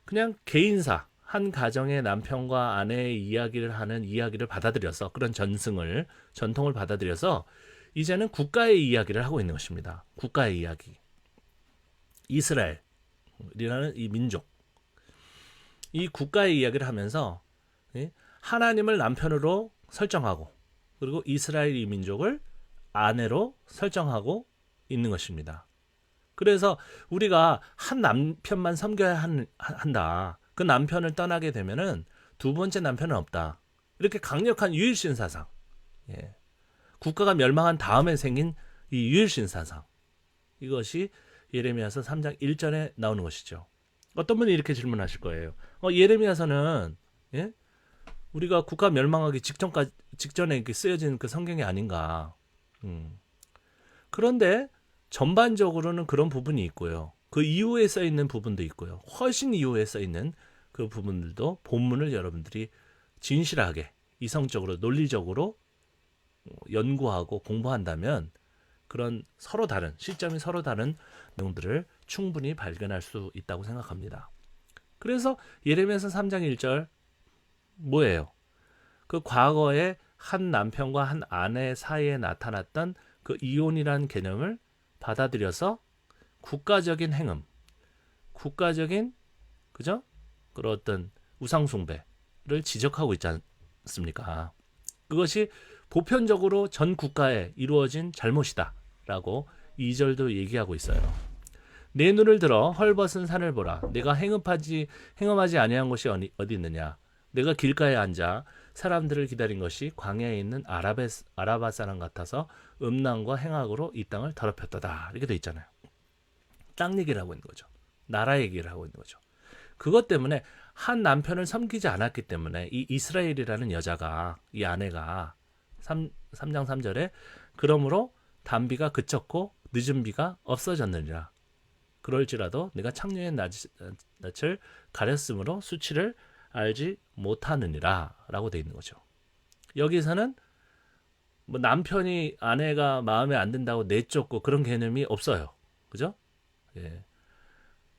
그냥 개인사 한 가정의 남편과 아내의 이야기를 하는 이야기를 받아들여서 그런 전통을 받아들여서 이제는 국가의 이야기를 하고 있는 것입니다. 국가의 이야기. 이스라엘이라는 이 민족. 이 국가의 이야기를 하면서 하나님을 남편으로 설정하고 그리고 이스라엘 이 민족을 아내로 설정하고 있는 것입니다. 그래서 우리가 한 남편만 섬겨야 한다. 그 남편을 떠나게 되면은 두 번째 남편은 없다. 이렇게 강력한 유일신 사상. 국가가 멸망한 다음에 생긴 이 유일신 사상. 이것이 예레미야서 3장 1절에 나오는 것이죠. 어떤 분이 이렇게 질문하실 거예요. 예레미야서는 우리가 국가 멸망하기 직전에 이렇게 쓰여진 그 성경이 아닌가. 그런데 전반적으로는 그런 부분이 있고요. 그 이후에 써 있는 부분도 있고요. 훨씬 이후에 써 있는 그 부분들도 본문을 여러분들이 진실하게 이성적으로 논리적으로 연구하고 공부한다면 그런 서로 다른 시점이 서로 다른 내용들을 충분히 발견할 수 있다고 생각합니다. 그래서 예레미야서 3장 1절 뭐예요? 그 과거에 한 남편과 한 아내 사이에 나타났던 그 이혼이라는 개념을 받아들여서 국가적인 행음, 국가적인 그죠? 그런 어떤 우상숭배를 지적하고 있지 않습니까? 그것이 보편적으로 전 국가에 이루어진 잘못이다라고 2절도 얘기하고 있어요. 내 눈을 들어 헐벗은 산을 보라. 내가 행음하지 아니한 곳이 어디 있느냐? 내가 길가에 앉아 사람들을 기다린 것이 광야에 있는 아라바 사람 같아서 음란과 행악으로 이 땅을 더럽혔다. 이렇게 돼 있잖아요. 땅 얘기를 하고 있는 거죠. 나라 얘기를 하고 있는 거죠. 그것 때문에 한 남편을 섬기지 않았기 때문에 이 이스라엘이라는 여자가 이 아내가 3장 3절에 그러므로 단비가 그쳤고 늦은 비가 없어졌느니라. 그럴지라도 내가 창녀의 낯을 가렸으므로 수치를 알지 못하느니라 라고 되어 있는 거죠. 여기서는 뭐 남편이 아내가 마음에 안 든다고 내쫓고 그런 개념이 없어요. 그죠?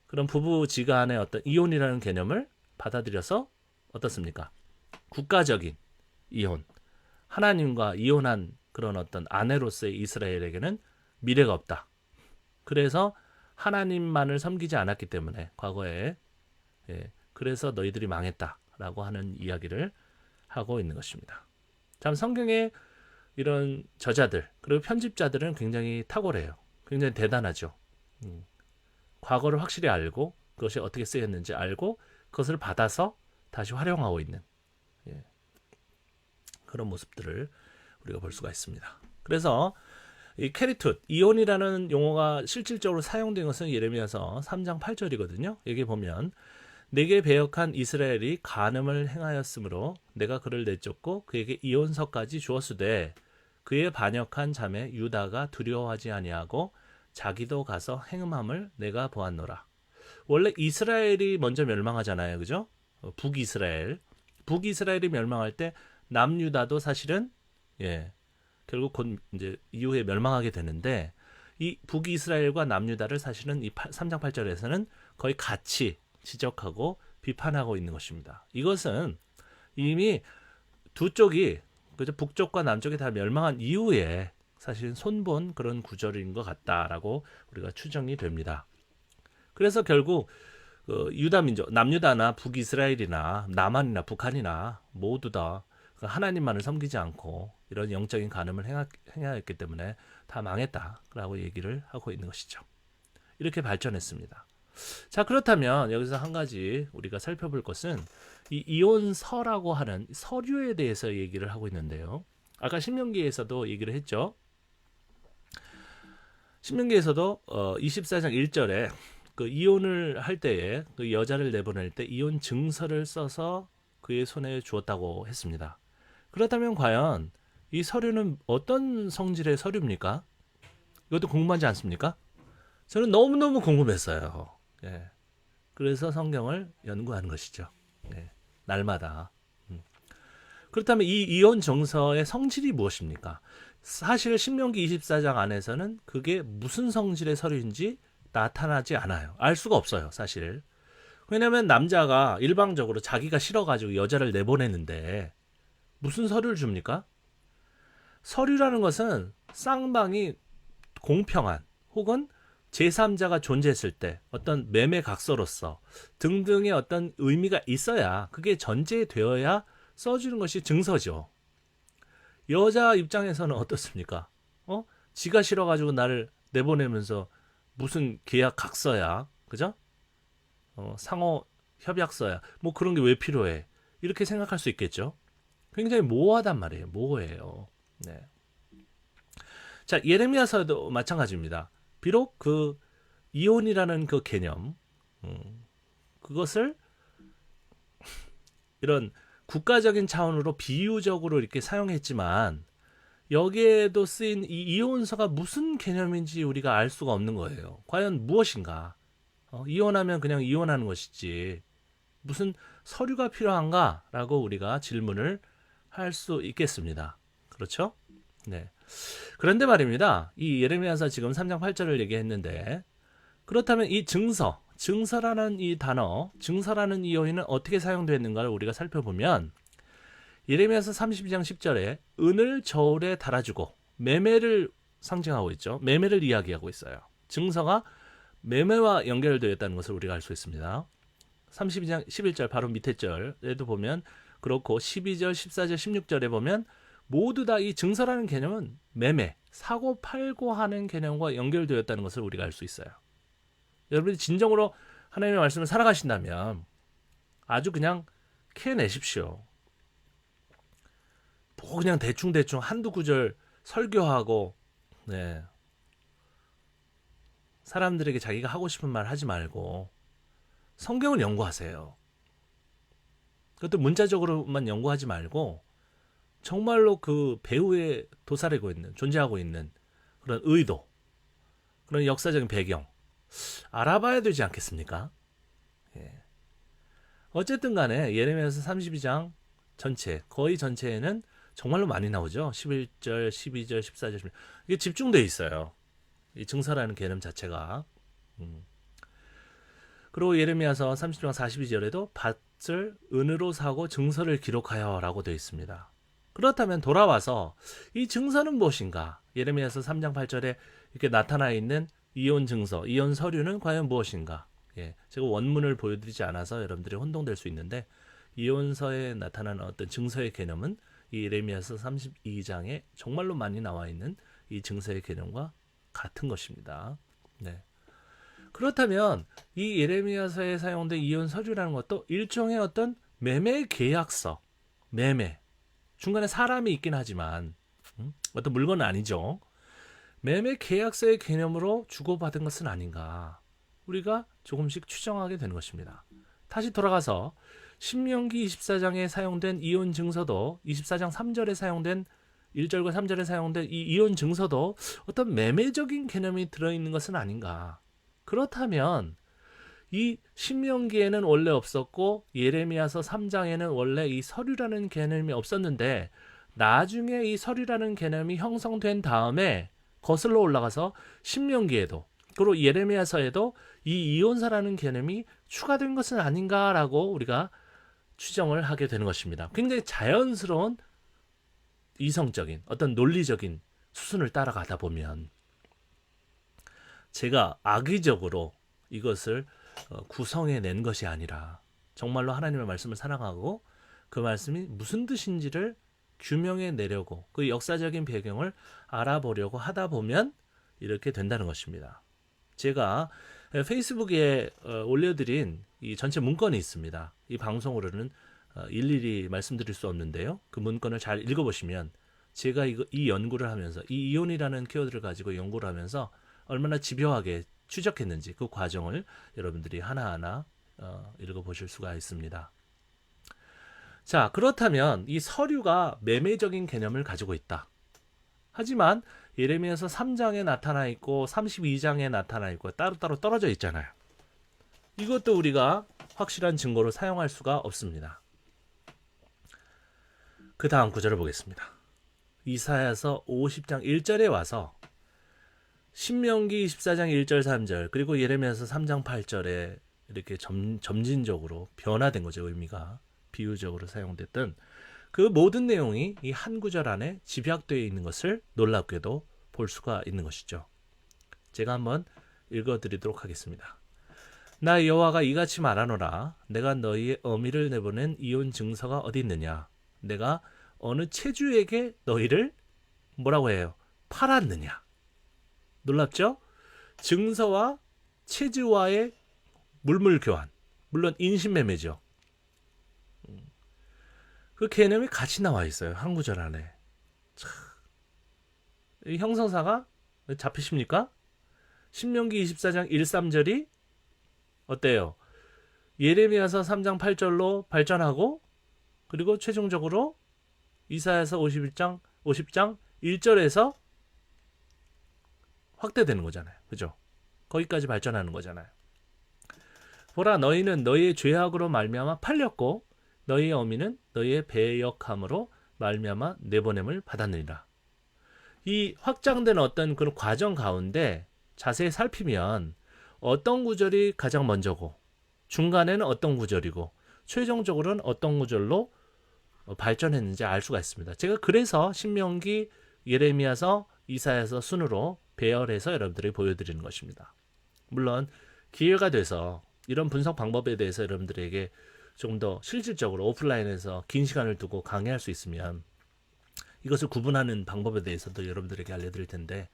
그런 부부지간의 어떤 이혼이라는 개념을 받아들여서 어떻습니까? 국가적인 이혼, 하나님과 이혼한 그런 어떤 아내로서의 이스라엘에게는 미래가 없다. 그래서 하나님만을 섬기지 않았기 때문에 과거에 그래서 너희들이 망했다라고 하는 이야기를 하고 있는 것입니다. 참 성경의 이런 저자들 그리고 편집자들은 굉장히 탁월해요. 굉장히 대단하죠. 과거를 확실히 알고 그것이 어떻게 쓰였는지 알고 그것을 받아서 다시 활용하고 있는 그런 모습들을 우리가 볼 수가 있습니다. 그래서 이 케리투, 이혼이라는 용어가 실질적으로 사용된 것은 예레미야서 3장 8절이거든요. 여기 보면 내게 배역한 이스라엘이 간음을 행하였으므로 내가 그를 내쫓고 그에게 이혼서까지 주었으되 그의 반역한 자매 유다가 두려워하지 아니하고 자기도 가서 행음함을 내가 보았노라. 원래 이스라엘이 먼저 멸망하잖아요. 그죠? 북이스라엘. 북이스라엘이 멸망할 때 남유다도 사실은 결국 곧 이제 이후에 멸망하게 되는데 이 북이스라엘과 남유다를 사실은 이 3장 8절에서는 거의 같이 지적하고 비판하고 있는 것입니다. 이것은 이미 두 쪽이 그죠? 북쪽과 남쪽이 다 멸망한 이후에 사실 손본 그런 구절인 것 같다라고 우리가 추정이 됩니다. 그래서 결국 유다 민족, 남유다나 북이스라엘이나 남한이나 북한이나 모두 다 하나님만을 섬기지 않고 이런 영적인 간음을 행하였기 때문에 다 망했다라고 얘기를 하고 있는 것이죠. 이렇게 발전했습니다. 자, 그렇다면 여기서 한 가지 우리가 살펴볼 것은 이 이혼서라고 하는 서류에 대해서 얘기를 하고 있는데요. 아까 신명기에서도 얘기를 했죠. 신명기에서도 24장 1절에 그 이혼을 할 때에 그 여자를 내보낼 때 이혼 증서를 써서 그의 손에 주었다고 했습니다. 그렇다면 과연 이 서류는 어떤 성질의 서류입니까? 이것도 궁금하지 않습니까? 저는 너무너무 궁금했어요. 그래서 성경을 연구하는 것이죠. 날마다. 그렇다면 이 이혼 증서의 성질이 무엇입니까? 사실 신명기 24장 안에서는 그게 무슨 성질의 서류인지 나타나지 않아요. 알 수가 없어요, 사실. 왜냐하면 남자가 일방적으로 자기가 싫어가지고 여자를 내보내는데 무슨 서류를 줍니까? 서류라는 것은 쌍방이 공평한 혹은 제3자가 존재했을 때 어떤 매매각서로서 등등의 어떤 의미가 있어야 그게 전제되어야 써주는 것이 증서죠. 여자 입장에서는 어떻습니까? 지가 싫어가지고 나를 내보내면서 무슨 계약 각서야, 그죠? 상호 협약서야, 뭐 그런 게 왜 필요해? 이렇게 생각할 수 있겠죠. 굉장히 모호하단 말이에요. 모호해요. 네. 자, 예레미야서도 마찬가지입니다. 비록 그 이혼이라는 그 개념, 그것을 이런 국가적인 차원으로 비유적으로 이렇게 사용했지만 여기에도 쓰인 이 이혼서가 무슨 개념인지 우리가 알 수가 없는 거예요. 과연 무엇인가? 이혼하면 그냥 이혼하는 것이지 무슨 서류가 필요한가라고 우리가 질문을 할 수 있겠습니다. 그렇죠? 네. 그런데 말입니다. 이 예레미야서 지금 3장 8절을 얘기했는데 그렇다면 이 증서라는 이 단어, 증서라는 이 어휘는 어떻게 사용되었는가를 우리가 살펴보면 예레미야서 32장 10절에 은을 저울에 달아주고 매매를 상징하고 있죠. 매매를 이야기하고 있어요. 증서가 매매와 연결되어 있다는 것을 우리가 알 수 있습니다. 32장 11절 바로 밑에 절에도 보면 그렇고 12절, 14절, 16절에 보면 모두 다 이 증서라는 개념은 매매, 사고 팔고 하는 개념과 연결되었다는 것을 우리가 알 수 있어요. 여러분이 진정으로 하나님의 말씀을 살아가신다면 아주 그냥 캐내십시오. 뭐 그냥 대충대충 한두 구절 설교하고 사람들에게 자기가 하고 싶은 말 하지 말고 성경을 연구하세요. 그것도 문자적으로만 연구하지 말고 정말로 그 배후에 도사리고 있는, 존재하고 있는 그런 의도, 그런 역사적인 배경 알아봐야 되지 않겠습니까? 어쨌든 간에 예레미야서 32장 전체, 거의 전체에는 정말로 많이 나오죠. 11절, 12절, 14절, 16절. 이게 집중되어 있어요. 이 증서라는 개념 자체가. 그리고 예레미야서 30장 42절에도 밭을 은으로 사고 증서를 기록하여 라고 되어 있습니다. 그렇다면 돌아와서 이 증서는 무엇인가? 예레미야서 3장 8절에 이렇게 나타나 있는 이혼 증서, 이혼 서류는 과연 무엇인가? 제가 원문을 보여드리지 않아서 여러분들이 혼동될 수 있는데 이혼서에 나타나는 어떤 증서의 개념은 이 예레미야서 32장에 정말로 많이 나와 있는 이 증서의 개념과 같은 것입니다. 그렇다면 이 예레미야서에 사용된 이혼 서류라는 것도 일종의 어떤 매매 계약서, 매매 중간에 사람이 있긴 하지만 어떤 물건은 아니죠. 매매 계약서의 개념으로 주고받은 것은 아닌가, 우리가 조금씩 추정하게 되는 것입니다. 다시 돌아가서 신명기 24장에 사용된 이혼 증서도 24장 3절에 사용된 1절과 3절에 사용된 이 이혼 증서도 어떤 매매적인 개념이 들어있는 것은 아닌가. 그렇다면 이 신명기에는 원래 없었고 예레미야서 3장에는 원래 이 서류라는 개념이 없었는데 나중에 이 서류라는 개념이 형성된 다음에 거슬러 올라가서 신명기에도 그리고 예레미야서에도 이 이혼사라는 개념이 추가된 것은 아닌가라고 우리가 추정을 하게 되는 것입니다. 굉장히 자연스러운 이성적인 어떤 논리적인 수순을 따라가다 보면 제가 악의적으로 이것을 구성해낸 것이 아니라 정말로 하나님의 말씀을 사랑하고 그 말씀이 무슨 뜻인지를 규명해내려고 그 역사적인 배경을 알아보려고 하다 보면 이렇게 된다는 것입니다. 제가 페이스북에 올려드린 이 전체 문건이 있습니다. 이 방송으로는 일일이 말씀드릴 수 없는데요. 그 문건을 잘 읽어보시면 제가 이 연구를 하면서 이 이혼이라는 키워드를 가지고 연구를 하면서 얼마나 집요하게 추적했는지 그 과정을 여러분들이 하나하나 읽어보실 수가 있습니다. 자, 그렇다면 이 서류가 매매적인 개념을 가지고 있다. 하지만 예레미야서 3장에 나타나 있고 32장에 나타나 있고 따로따로 떨어져 있잖아요. 이것도 우리가 확실한 증거로 사용할 수가 없습니다. 그 다음 구절을 보겠습니다. 이사야서 50장 1절에 와서 신명기 24장 1절 3절 그리고 예레미야서 3장 8절에 이렇게 점진적으로 변화된 거죠. 의미가 비유적으로 사용됐던 그 모든 내용이 이 한 구절 안에 집약되어 있는 것을 놀랍게도 볼 수가 있는 것이죠. 제가 한번 읽어드리도록 하겠습니다. 나 여호와가 이같이 말하노라. 내가 너희의 어미를 내보낸 이혼 증서가 어디 있느냐. 내가 어느 체주에게 너희를 뭐라고 해요? 팔았느냐. 놀랍죠? 증서와 체주와의 물물 교환. 물론 인신매매죠. 그 개념이 같이 나와 있어요. 한 구절 안에. 이 형성사가 잡히십니까? 신명기 24장 1, 3절이 어때요? 예레미야서 3장 8절로 발전하고 그리고 최종적으로 이사야서 50장 1절에서 확대되는 거잖아요. 그죠? 거기까지 발전하는 거잖아요. 보라, 너희는 너희의 죄악으로 말미암아 팔렸고 너희의 어미는 너희의 배역함으로 말미암아 내보냄을 받았느니라. 이 확장된 어떤 그런 과정 가운데 자세히 살피면 어떤 구절이 가장 먼저고 중간에는 어떤 구절이고 최종적으로는 어떤 구절로 발전했는지 알 수가 있습니다. 제가 그래서 신명기, 예레미야서, 이사야서 순으로 배열해서 여러분들에게 보여드리는 것입니다. 물론 기회가 돼서 이런 분석 방법에 대해서 여러분들에게 좀 더 실질적으로 오프라인에서 긴 시간을 두고 강의할 수 있으면 이것을 구분하는 방법에 대해서도 여러분들에게 알려드릴 텐데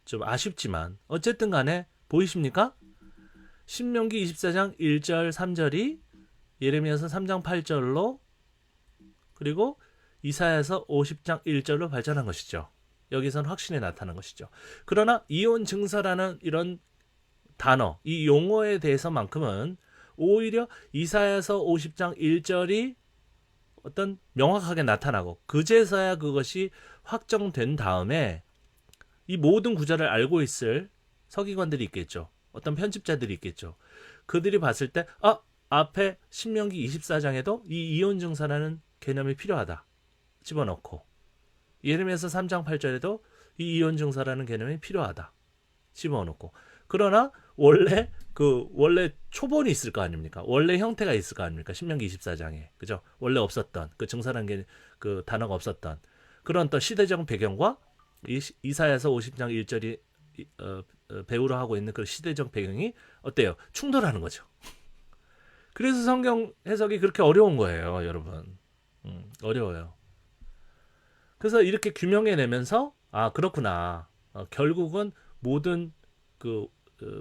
좀 아쉽지만 어쨌든 간에 보이십니까? 신명기 24장 1절 3절이 예레미야서 3장 8절로 그리고 이사야서 50장 1절로 발전한 것이죠. 여기서는 확신에 나타난 것이죠. 그러나 이혼 증서라는 이런 단어, 이 용어에 대해서만큼은 오히려 이사야서 50장 1절이 어떤 명확하게 나타나고 그제서야 그것이 확정된 다음에 이 모든 구절을 알고 있을 서기관들이 있겠죠. 어떤 편집자들이 있겠죠. 그들이 봤을 때 앞에 신명기 24장에도 이 이혼 증서라는 개념이 필요하다. 집어넣고 예레미야서 3장 8절에도 이 이혼 증서라는 개념이 필요하다. 집어넣고 그러나 원래 초본이 있을 거 아닙니까? 원래 형태가 있을 거 아닙니까? 신명기 24장에. 그죠? 원래 없었던 그 증서라는 게 그 단어가 없었던 그런 또 시대적 배경과 이사야서 50장 1절이 배우로 하고 있는 그 시대적 배경이 어때요? 충돌하는 거죠. 그래서 성경 해석이 그렇게 어려운 거예요, 여러분. 어려워요. 그래서 이렇게 규명해내면서 그렇구나. 결국은 모든 그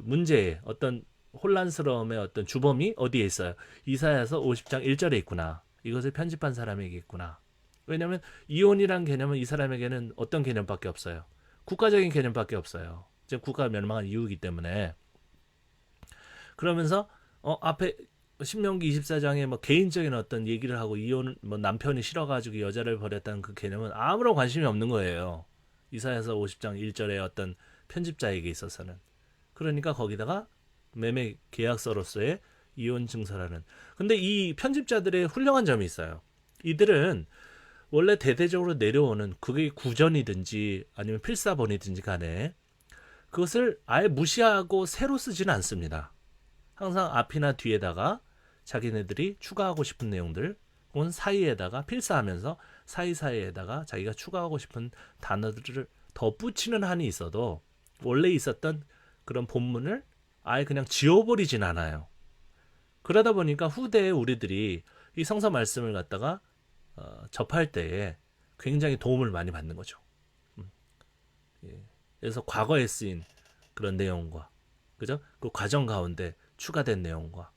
문제의 어떤 혼란스러움의 어떤 주범이 어디에 있어요? 이사야서 50장 1절에 있구나. 이것을 편집한 사람에게 있구나. 왜냐하면 이혼이란 개념은 이 사람에게는 어떤 개념밖에 없어요. 국가적인 개념밖에 없어요. 이제 국가가 멸망한 이유이기 때문에. 그러면서 앞에 신명기 24장에 뭐 개인적인 어떤 얘기를 하고 이혼 뭐 남편이 싫어가지고 여자를 버렸다는 그 개념은 아무런 관심이 없는 거예요. 이사야서 50장 1절의 어떤 편집자에게 있어서는. 그러니까 거기다가 매매 계약서로서의 이혼 증서라는. 근데 이 편집자들의 훌륭한 점이 있어요. 이들은 원래 대대적으로 내려오는 그게 구전이든지 아니면 필사본이든지 간에 그것을 아예 무시하고 새로 쓰지는 않습니다. 항상 앞이나 뒤에다가 자기네들이 추가하고 싶은 내용들 혹은 사이에다가 필사하면서 사이사이에다가 자기가 추가하고 싶은 단어들을 덧붙이는 한이 있어도 원래 있었던 그런 본문을 아예 그냥 지워버리진 않아요. 그러다 보니까 후대에 우리들이 이 성서 말씀을 갖다가 접할 때에 굉장히 도움을 많이 받는 거죠. 예. 그래서 과거에 쓰인 그런 내용과 그죠? 그 과정 가운데 추가된 내용과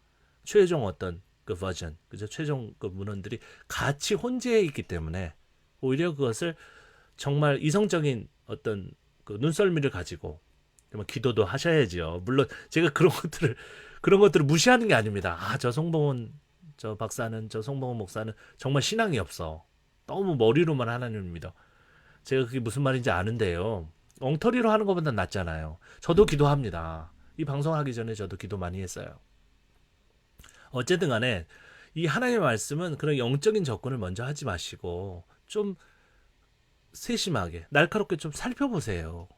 최종 어떤 그 버전, 그죠? 최종 그 문헌들이 같이 혼재해 있기 때문에 오히려 그것을 정말 이성적인 어떤 그 눈썰미를 가지고 기도도 하셔야지요. 물론 제가 그런 것들을 무시하는 게 아닙니다. 저 송봉은 저 박사는 저 송봉은 목사는 정말 신앙이 없어. 너무 머리로만 하나님을 믿어. 제가 그게 무슨 말인지 아는데요. 엉터리로 하는 것보다 낫잖아요. 저도 기도합니다. 이 방송하기 전에 저도 기도 많이 했어요. 어쨌든 간에 이 하나님의 말씀은 그런 영적인 접근을 먼저 하지 마시고 좀 세심하게 날카롭게 좀 살펴보세요.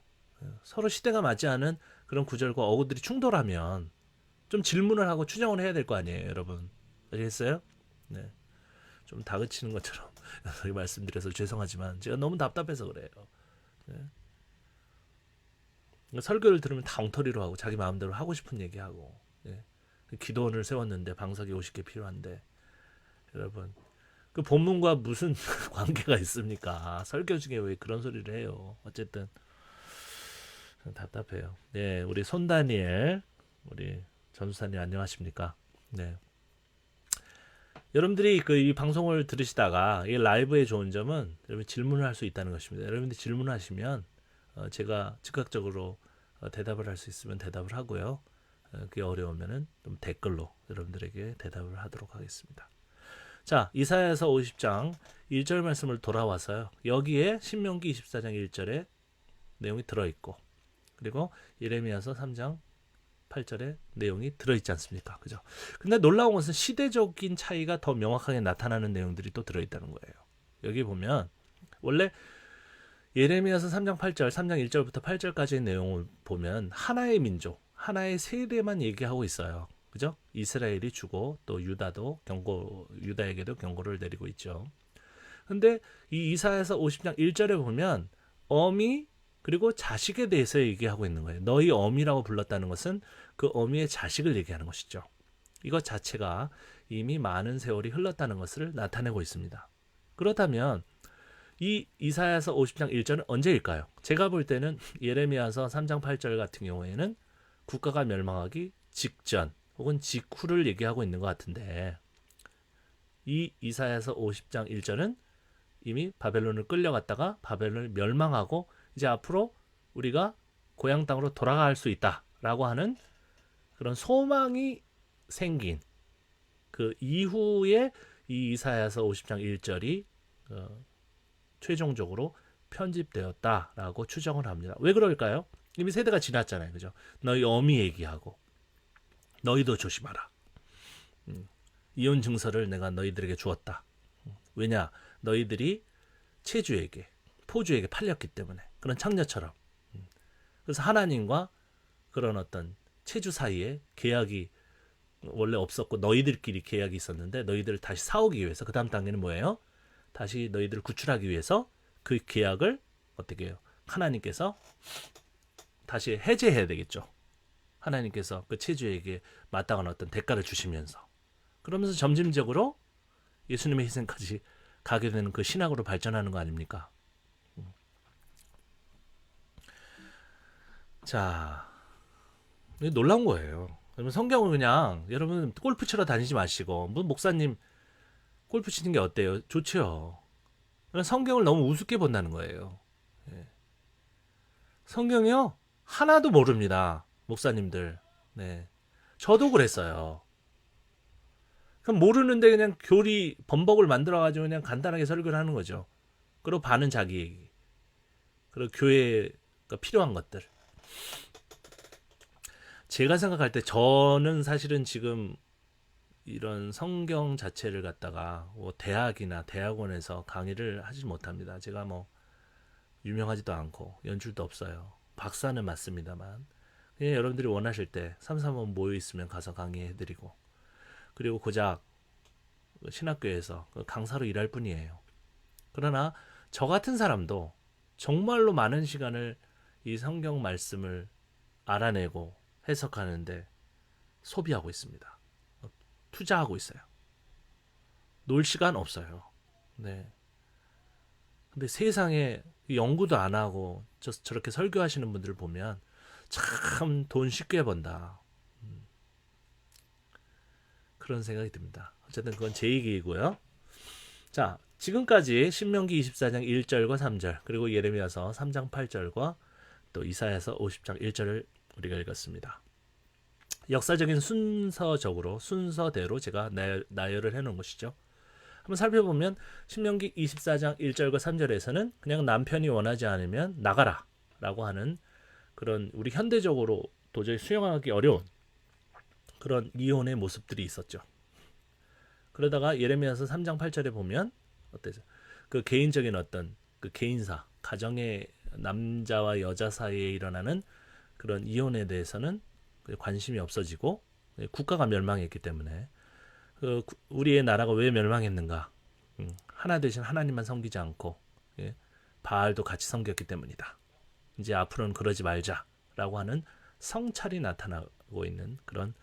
서로 시대가 맞지 않은 그런 구절과 어구들이 충돌하면 좀 질문을 하고 추정을 해야 될 거 아니에요, 여러분. 아시겠어요? 네. 좀 다그치는 것처럼 말씀드려서 죄송하지만 제가 너무 답답해서 그래요. 네. 설교를 들으면 다 엉터리로 하고 자기 마음대로 하고 싶은 얘기하고 네. 기도원을 세웠는데 방석이 50개 필요한데 여러분 그 본문과 무슨 관계가 있습니까? 설교 중에 왜 그런 소리를 해요? 어쨌든 답답해요. 네, 우리 손다니엘 우리 전수사님 안녕하십니까? 네. 여러분들이 이 방송을 들으시다가 이 라이브의 좋은 점은 여러분 질문을 할 수 있다는 것입니다. 여러분들이 질문하시면 제가 즉각적으로 대답을 할 수 있으면 대답을 하고요. 그게 어려우면은 좀 댓글로 여러분들에게 대답을 하도록 하겠습니다. 자, 이사야서 50장 1절 말씀을 돌아와서요. 여기에 신명기 24장 1절에 내용이 들어있고 그리고 예레미야서 3장 8절에 내용이 들어있지 않습니까? 그죠? 근데 놀라운 것은 시대적인 차이가 더 명확하게 나타나는 내용들이 또 들어있다는 거예요. 여기 보면 원래 예레미야서 3장 8절, 3장 1절부터 8절까지의 내용을 보면 하나의 민족, 하나의 세대만 얘기하고 있어요. 그죠? 이스라엘이 주고 또 유다에게도 경고를 내리고 있죠. 근데 이 이사야서 50장 1절에 보면 어미 그리고 자식에 대해서 얘기하고 있는 거예요. 너희 어미라고 불렀다는 것은 그 어미의 자식을 얘기하는 것이죠. 이것 자체가 이미 많은 세월이 흘렀다는 것을 나타내고 있습니다. 그렇다면 이 이사야서 50장 1절은 언제일까요? 제가 볼 때는 예레미야서 3장 8절 같은 경우에는 국가가 멸망하기 직전 혹은 직후를 얘기하고 있는 것 같은데 이 이사야서 50장 1절은 이미 바벨론을 끌려갔다가 바벨론을 멸망하고 이제 앞으로 우리가 고향 땅으로 돌아갈 수 있다라고 하는 그런 소망이 생긴 그 이후에 이 이사야서 50장 1절이 최종적으로 편집되었다라고 추정을 합니다. 왜 그럴까요? 이미 세대가 지났잖아요. 그죠? 너희 어미 얘기하고 너희도 조심하라. 이혼 증서를 내가 너희들에게 주었다. 왜냐? 너희들이 체주에게 포주에게 팔렸기 때문에 그런 창녀처럼. 그래서 하나님과 그런 어떤 체주 사이에 계약이 원래 없었고 너희들끼리 계약이 있었는데 너희들을 다시 사오기 위해서 그 다음 단계는 뭐예요? 다시 너희들을 구출하기 위해서 그 계약을 어떻게 해요? 하나님께서 다시 해제해야 되겠죠. 하나님께서 그 체주에게 마땅한 어떤 대가를 주시면서 그러면서 점진적으로 예수님의 희생까지 가게 되는 그 신학으로 발전하는 거 아닙니까? 자, 놀라운 거예요. 여러분 성경을 그냥 여러분 골프 치러 다니지 마시고 뭐 목사님 골프 치는 게 어때요? 좋죠. 성경을 너무 우습게 본다는 거예요. 예. 성경이요? 하나도 모릅니다. 목사님들. 네. 저도 그랬어요. 그럼 모르는데 그냥 교리 범벅을 만들어가지고 그냥 간단하게 설교를 하는 거죠. 그리고 반은 자기 얘기. 그리고 교회가 필요한 것들. 제가 생각할 때 저는 사실은 지금 이런 성경 자체를 갖다가 뭐 대학이나 대학원에서 강의를 하지 못합니다. 제가 뭐 유명하지도 않고 연줄도 없어요. 박사는 맞습니다만 그냥 여러분들이 원하실 때 335 모여 있으면 가서 강의해드리고 그리고 고작 신학교에서 강사로 일할 뿐이에요. 그러나 저 같은 사람도 정말로 많은 시간을 이 성경 말씀을 알아내고 해석하는데 소비하고 있습니다. 투자하고 있어요. 놀 시간 없어요. 네. 근데 세상에 연구도 안 하고 저렇게 설교하시는 분들을 보면 참 돈 쉽게 번다. 그런 생각이 듭니다. 어쨌든 그건 제 얘기이고요. 자, 지금까지 신명기 24장 1절과 3절 그리고 예레미야서 3장 8절과 또 이사야서 50장 1절을 우리가 읽었습니다. 역사적인 순서대로 제가 나열을 해놓은 것이죠. 한번 살펴보면 신명기 24장 1절과 3절에서는 그냥 남편이 원하지 않으면 나가라 라고 하는 그런 우리 현대적으로 도저히 수용하기 어려운 그런 이혼의 모습들이 있었죠. 그러다가 예레미야서 3장 8절에 보면 어때요? 그 개인적인 어떤 그 개인사, 가정의 남자와 여자 사이에 일어나는 그런 이혼에 대해서는 관심이 없어지고 국가가 멸망했기 때문에 우리의 나라가 왜 멸망했는가? 하나 되신 하나님만 섬기지 않고 바알도 같이 섬겼기 때문이다. 이제 앞으로는 그러지 말자라고 하는 성찰이 나타나고 있는 그런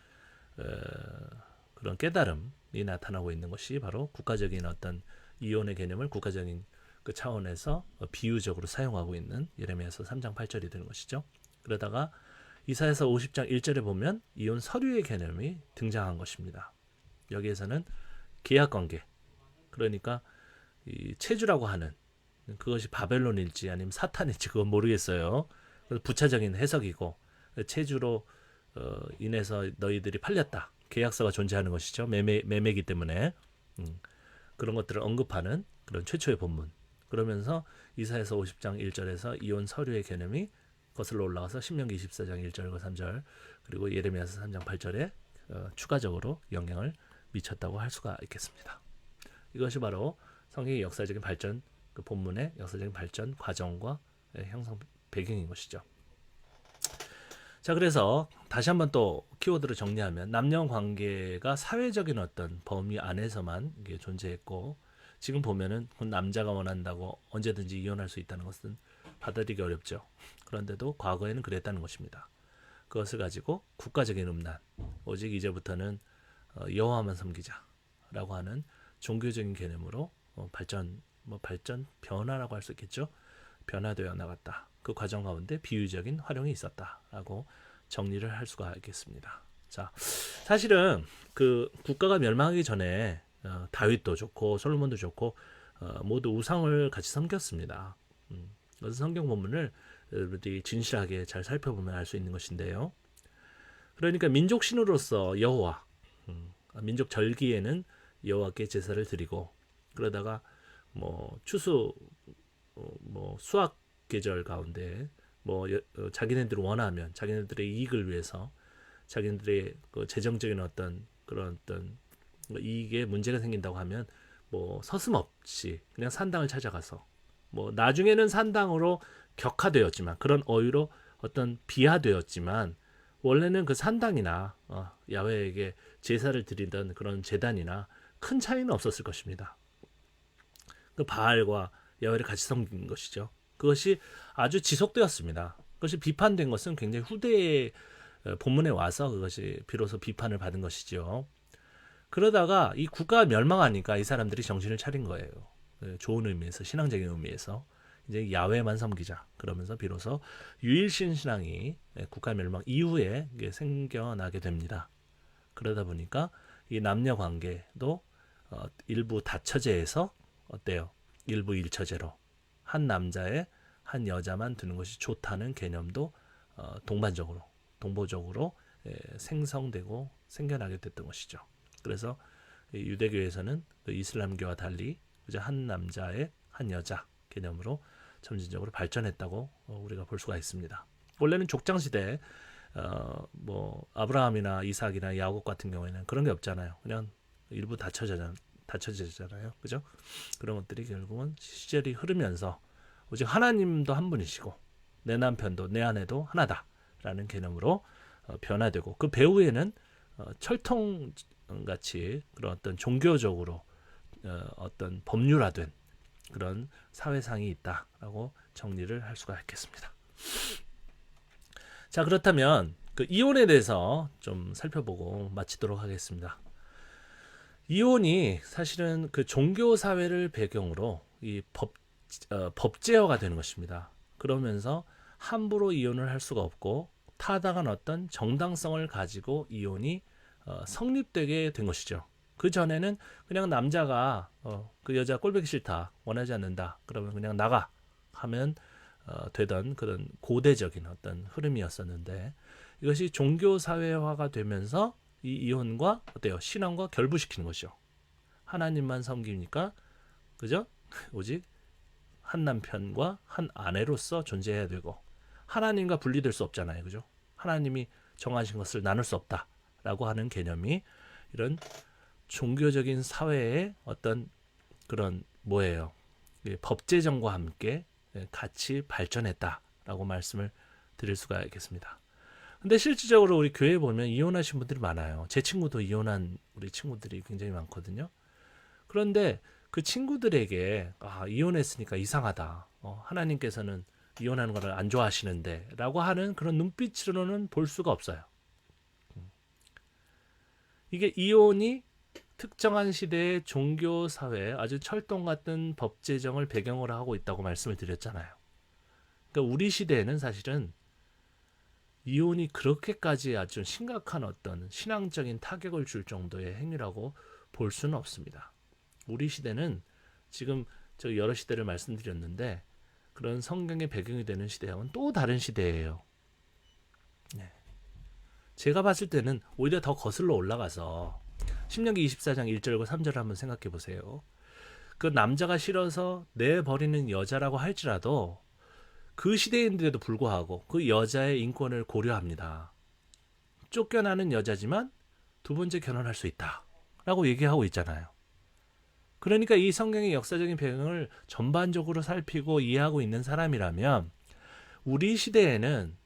깨달음이 나타나고 있는 것이 바로 국가적인 어떤 이혼의 개념을 국가적인 그 차원에서 비유적으로 사용하고 있는 예레미야서 3장 8절이 되는 것이죠. 그러다가 이사야서 50장 1절에 보면 이혼 서류의 개념이 등장한 것입니다. 여기에서는 계약관계, 그러니까 이 체주라고 하는 그것이 바벨론일지 아니면 사탄일지 그건 모르겠어요. 부차적인 해석이고 체주로 인해서 너희들이 팔렸다. 계약서가 존재하는 것이죠. 매매기 때문에 그런 것들을 언급하는 그런 최초의 본문. 그러면서 이사야서 50장 1절에서 이혼 서류의 개념이 거슬러 올라가서 신명기 24장 1절과 3절 그리고 예레미야서 3장 8절에 추가적으로 영향을 미쳤다고 할 수가 있겠습니다. 이것이 바로 성경의 역사적인 발전, 그 본문의 역사적인 발전 과정과 형성 배경인 것이죠. 자, 그래서 다시 한번 또 키워드를 정리하면 남녀 관계가 사회적인 어떤 범위 안에서만 이게 존재했고 지금 보면은 남자가 원한다고 언제든지 이혼할 수 있다는 것은 받아들이기 어렵죠. 그런데도 과거에는 그랬다는 것입니다. 그것을 가지고 국가적인 음란, 오직 이제부터는 여호와만 섬기자라고 하는 종교적인 개념으로 발전, 변화라고 할 수 있겠죠. 변화되어 나갔다. 그 과정 가운데 비유적인 활용이 있었다라고 정리를 할 수가 있겠습니다. 자, 사실은 그 국가가 멸망하기 전에 다윗도 좋고 솔로몬도 좋고 모두 우상을 같이 섬겼습니다. 그래서 성경 본문을 여러분들이 진실하게 잘 살펴보면 알 수 있는 것인데요. 그러니까 민족 신으로서 여호와, 민족 절기에는 여호와께 제사를 드리고 그러다가 뭐 추수, 뭐 수확 계절 가운데 뭐 자기네들이 원하면 자기네들의 이익을 위해서 자기네들의 그 재정적인 어떤 그런 어떤 이익에 문제가 생긴다고 하면 뭐 서슴없이 그냥 산당을 찾아가서 뭐 나중에는 산당으로 격화되었지만 그런 어휘로 어떤 비하되었지만 원래는 그 산당이나 야훼에게 제사를 드리던 그런 제단이나 큰 차이는 없었을 것입니다. 그 바알과 야훼를 같이 섬긴 것이죠. 그것이 아주 지속되었습니다. 그것이 비판된 것은 굉장히 후대의 본문에 와서 그것이 비로소 비판을 받은 것이죠. 그러다가 이 국가가 멸망하니까 이 사람들이 정신을 차린 거예요. 좋은 의미에서 신앙적인 의미에서 이제 야훼만 섬기자 그러면서 비로소 유일신 신앙이 국가 멸망 이후에 생겨나게 됩니다. 그러다 보니까 이 남녀 관계도 일부 다처제에서 어때요? 일부 일처제로 한 남자의 한 여자만 두는 것이 좋다는 개념도 동보적으로 생성되고 생겨나게 됐던 것이죠. 그래서 유대교에서는 그 이슬람교와 달리 한 남자의 한 여자 개념으로 점진적으로 발전했다고 우리가 볼 수가 있습니다. 원래는 족장시대 뭐 아브라함이나 이삭이나 야곱 같은 경우에는 그런 게 없잖아요. 그냥 일부 다쳐지잖아요. 그죠? 그런 것들이 결국은 시절이 흐르면서 오직 하나님도 한 분이시고 내 남편도 내 아내도 하나다라는 개념으로 변화되고 그 배후에는 철통같이 그런 어떤 종교적으로 어떤 법률화된 그런 사회상이 있다라고 정리를 할 수가 있겠습니다. 자, 그렇다면 그 이혼에 대해서 좀 살펴보고 마치도록 하겠습니다. 이혼이 사실은 그 종교 사회를 배경으로 이 법제화가 되는 것입니다. 그러면서 함부로 이혼을 할 수가 없고 타당한 어떤 정당성을 가지고 이혼이 성립되게 된 것이죠. 그 전에는 그냥 남자가 그 여자 꼴보기 싫다, 원하지 않는다, 그러면 그냥 나가 하면 되던 그런 고대적인 어떤 흐름이었었는데 이것이 종교 사회화가 되면서 이 이혼과 어때요? 신앙과 결부시키는 것이죠. 하나님만 섬기니까 그죠? 오직 한 남편과 한 아내로서 존재해야 되고 하나님과 분리될 수 없잖아요. 그죠? 하나님이 정하신 것을 나눌 수 없다라고 하는 개념이 이런 종교적인 사회의 어떤 그런 뭐예요? 법제정과 함께 같이 발전했다라고 말씀을 드릴 수가 있겠습니다. 근데 실질적으로 우리 교회에 보면 이혼하신 분들이 많아요. 제 친구도 이혼한 우리 친구들이 굉장히 많거든요. 그런데 그 친구들에게 이혼했으니까 이상하다. 하나님께서는 이혼하는 것을 안 좋아하시는데 라고 하는 그런 눈빛으로는 볼 수가 없어요. 이게 이혼이 특정한 시대의 종교 사회에 아주 철동 같은 법 제정을 배경으로 하고 있다고 말씀을 드렸잖아요. 그러니까 우리 시대에는 사실은 이혼이 그렇게까지 아주 심각한 어떤 신앙적인 타격을 줄 정도의 행위라고 볼 수는 없습니다. 우리 시대는 지금 저 여러 시대를 말씀드렸는데 그런 성경의 배경이 되는 시대하고는 또 다른 시대예요. 네. 제가 봤을 때는 오히려 더 거슬러 올라가서 신명기 24장 1절과 3절을 한번 생각해 보세요. 그 남자가 싫어서 내버리는 여자라고 할지라도 그 시대인데도 불구하고 그 여자의 인권을 고려합니다. 쫓겨나는 여자지만 두 번째 결혼할 수 있다 라고 얘기하고 있잖아요. 그러니까 이 성경의 역사적인 배경을 전반적으로 살피고 이해하고 있는 사람이라면 우리 시대에는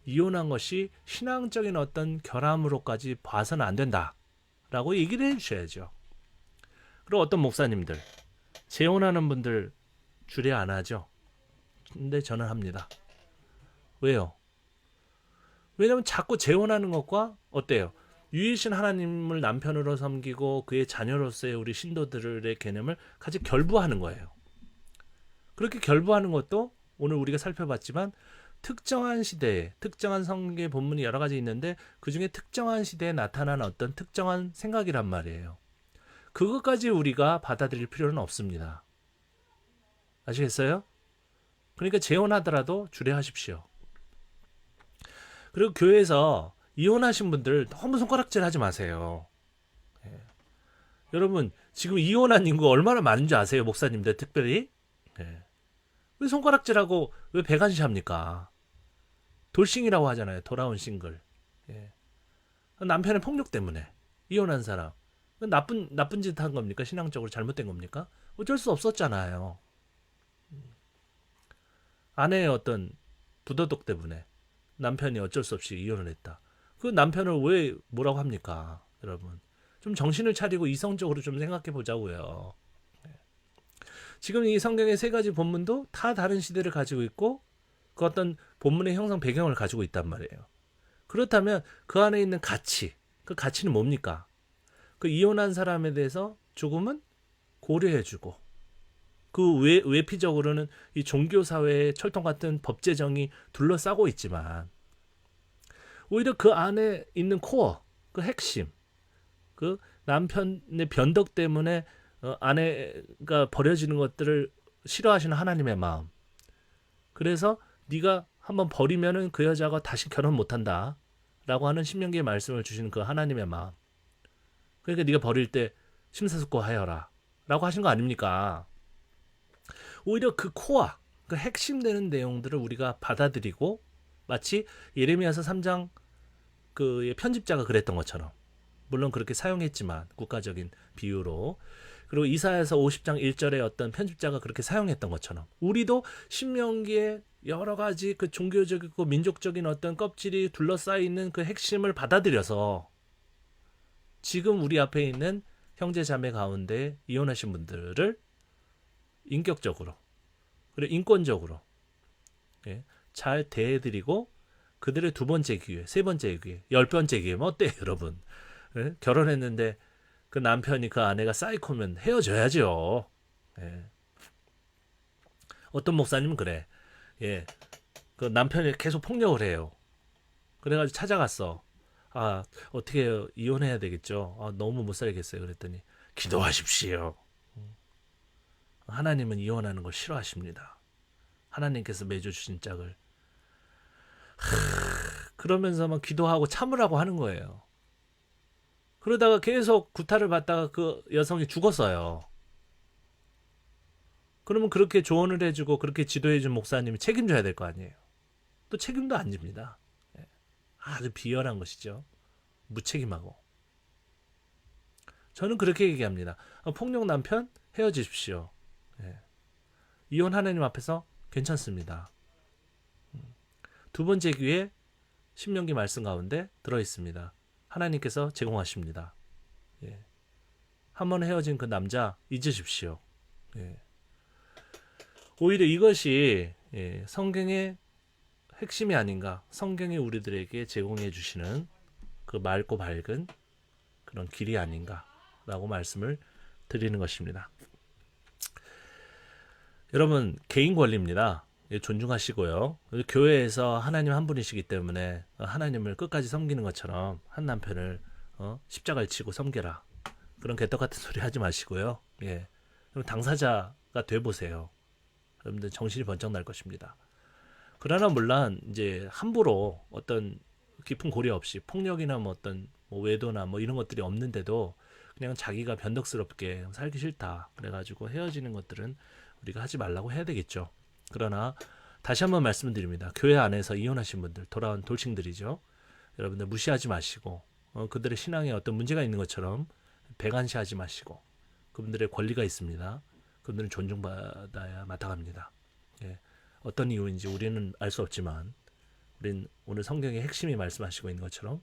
이혼한 것이 신앙적인 어떤 결함으로까지 봐서는 안 된다라고 얘기를 해주셔야죠. 그리고 어떤 목사님들 재혼하는 분들 주례 안 하죠. 근데 저는 합니다. 왜요? 왜냐면 자꾸 재혼하는 것과 어때요? 유일신 하나님을 남편으로 섬기고 그의 자녀로서의 우리 신도들의 개념을 같이 결부하는 거예요. 그렇게 결부하는 것도 오늘 우리가 살펴봤지만 특정한 시대에 특정한 성경의 본문이 여러 가지 있는데 그중에 특정한 시대에 나타난 어떤 특정한 생각이란 말이에요. 그것까지 우리가 받아들일 필요는 없습니다. 아시겠어요? 그러니까 재혼하더라도 주례하십시오. 그리고 교회에서 이혼하신 분들 너무 손가락질 하지 마세요. 여러분 지금 이혼한 인구가 얼마나 많은지 아세요? 목사님들 특별히? 왜 손가락질하고 왜 배관시합니까? 돌싱이라고 하잖아요. 돌아온 싱글. 남편의 폭력 때문에 이혼한 사람. 나쁜 짓 한 겁니까? 신앙적으로 잘못된 겁니까? 어쩔 수 없었잖아요. 아내의 어떤 부도덕 때문에 남편이 어쩔 수 없이 이혼을 했다. 그 남편을 왜 뭐라고 합니까? 여러분. 좀 정신을 차리고 이성적으로 좀 생각해 보자고요. 지금 이 성경의 세 가지 본문도 다 다른 시대를 가지고 있고 그 어떤 본문의 형성 배경을 가지고 있단 말이에요. 그렇다면 그 안에 있는 가치, 그 가치는 뭡니까? 그 이혼한 사람에 대해서 조금은 고려해주고 그 외피적으로는 이 종교사회의 철통 같은 법제정이 둘러싸고 있지만 오히려 그 안에 있는 코어, 그 핵심, 그 남편의 변덕 때문에 아내가 버려지는 것들을 싫어하시는 하나님의 마음, 그래서 네가 한번 버리면은 그 여자가 다시 결혼 못한다 라고 하는 신명기의 말씀을 주시는 그 하나님의 마음. 그러니까 네가 버릴 때 심사숙고하여라 라고 하신 거 아닙니까? 오히려 그 코어, 그 핵심되는 내용들을 우리가 받아들이고 마치 예레미야서 3장 그 편집자가 그랬던 것처럼, 물론 그렇게 사용했지만 국가적인 비유로, 그리고 이사야서 50장 1절에 어떤 편집자가 그렇게 사용했던 것처럼 우리도 신명기의 여러 가지 그 종교적이고 민족적인 어떤 껍질이 둘러싸여 있는 그 핵심을 받아들여서 지금 우리 앞에 있는 형제 자매 가운데 이혼하신 분들을 인격적으로 그리고 인권적으로, 예, 잘 대해드리고 그들의 두 번째 기회, 세 번째 기회, 열 번째 기회면 어때요, 여러분? 예? 결혼했는데 그 남편이 그 아내가 사이코면 헤어져야죠. 예. 어떤 목사님은 그래. 예. 그 남편이 계속 폭력을 해요. 그래가지고 찾아갔어. 아, 어떻게 해요? 이혼해야 되겠죠. 아, 너무 못 살겠어요. 그랬더니 기도하십시오. 하나님은 이혼하는 걸 싫어하십니다. 하나님께서 맺어주신 짝을. 그러면서 막 기도하고 참으라고 하는 거예요. 그러다가 계속 구타를 받다가 그 여성이 죽었어요. 그러면 그렇게 조언을 해주고 그렇게 지도해준 목사님이 책임져야 될 거 아니에요. 또 책임도 안 집니다. 예. 아주 비열한 것이죠. 무책임하고. 저는 그렇게 얘기합니다. 폭력 남편 헤어지십시오. 예. 이혼 하나님 앞에서 괜찮습니다. 두 번째 기회 신명기 말씀 가운데 들어있습니다. 하나님께서 제공하십니다. 예. 한 번 헤어진 그 남자 잊으십시오. 예. 오히려 이것이, 예, 성경의 핵심이 아닌가. 성경이 우리들에게 제공해 주시는 그 맑고 밝은 그런 길이 아닌가라고 말씀을 드리는 것입니다. 여러분, 개인 권리입니다. 존중하시고요. 교회에서 하나님 한 분이시기 때문에 하나님을 끝까지 섬기는 것처럼 한 남편을 십자가를 치고 섬겨라. 그런 개떡 같은 소리 하지 마시고요. 예. 그럼 당사자가 돼 보세요. 여러분들 정신이 번쩍 날 것입니다. 그러나 물론 이제 함부로 어떤 깊은 고려 없이 폭력이나 뭐 어떤 뭐 외도나 뭐 이런 것들이 없는데도 그냥 자기가 변덕스럽게 살기 싫다 그래가지고 헤어지는 것들은 우리가 하지 말라고 해야 되겠죠. 그러나 다시 한번 말씀드립니다. 교회 안에서 이혼하신 분들, 돌아온 돌싱들이죠. 여러분들 무시하지 마시고 그들의 신앙에 어떤 문제가 있는 것처럼 배관시하지 마시고, 그분들의 권리가 있습니다. 그분들은 존중받아야 마땅합니다. 예. 어떤 이유인지 우리는 알 수 없지만 우리는 오늘 성경의 핵심이 말씀하시고 있는 것처럼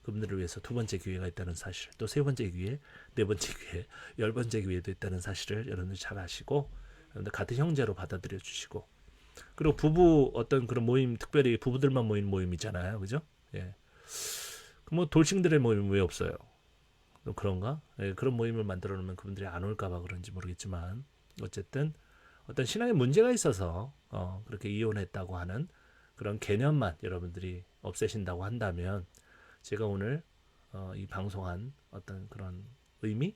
그분들을 위해서 두 번째 기회가 있다는 사실, 또 세 번째 기회, 네 번째 기회, 열 번째 기회도 있다는 사실을 여러분들 잘 아시고, 여러분들 같은 형제로 받아들여 주시고, 그리고 부부 어떤 그런 모임, 특별히 부부들만 모이는 모임이잖아요, 그죠? 예. 뭐 돌싱들의 모임 왜 없어요? 또 그런가? 예, 그런 모임을 만들어 놓으면 그분들이 안 올까봐 그런지 모르겠지만, 어쨌든 어떤 신앙에 문제가 있어서 그렇게 이혼했다고 하는 그런 개념만 여러분들이 없애신다고 한다면, 제가 오늘 이 방송한 어떤 그런 의미,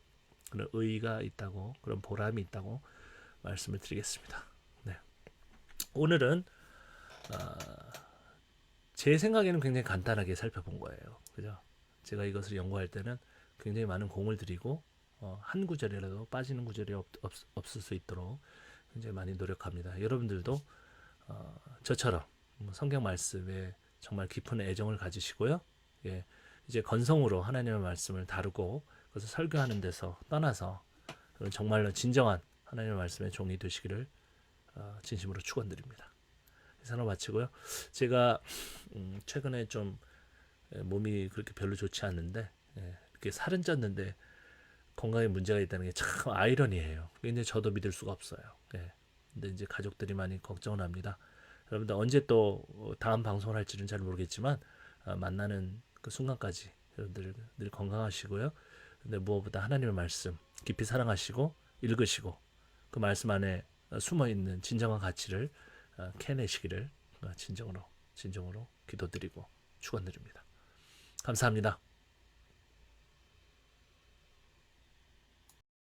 그런 의의가 있다고, 그런 보람이 있다고 말씀을 드리겠습니다. 네. 오늘은 제 생각에는 굉장히 간단하게 살펴본 거예요. 그죠? 제가 이것을 연구할 때는 굉장히 많은 공을 들이고 한 구절이라도 빠지는 구절이 없을 수 있도록 굉장히 많이 노력합니다. 여러분들도 저처럼 성경 말씀에 정말 깊은 애정을 가지시고요. 예, 이제 건성으로 하나님의 말씀을 다루고 그것을 설교하는 데서 떠나서 정말로 진정한 하나님의 말씀의 종이 되시기를 진심으로 축원드립니다. 이상으로 마치고요. 제가 최근에 좀 몸이 그렇게 별로 좋지 않는데, 이렇게 살은 쪘는데 건강에 문제가 있다는 게 참 아이러니해요. 근데 저도 믿을 수가 없어요. 근데 이제 가족들이 많이 걱정을 합니다. 여러분들 언제 또 다음 방송을 할지는 잘 모르겠지만 만나는 그 순간까지 여러분들 늘 건강하시고요. 근데 무엇보다 하나님의 말씀 깊이 사랑하시고 읽으시고 그 말씀 안에 숨어 있는 진정한 가치를 캐내시기를 진정으로 기도드리고 축원드립니다. 감사합니다.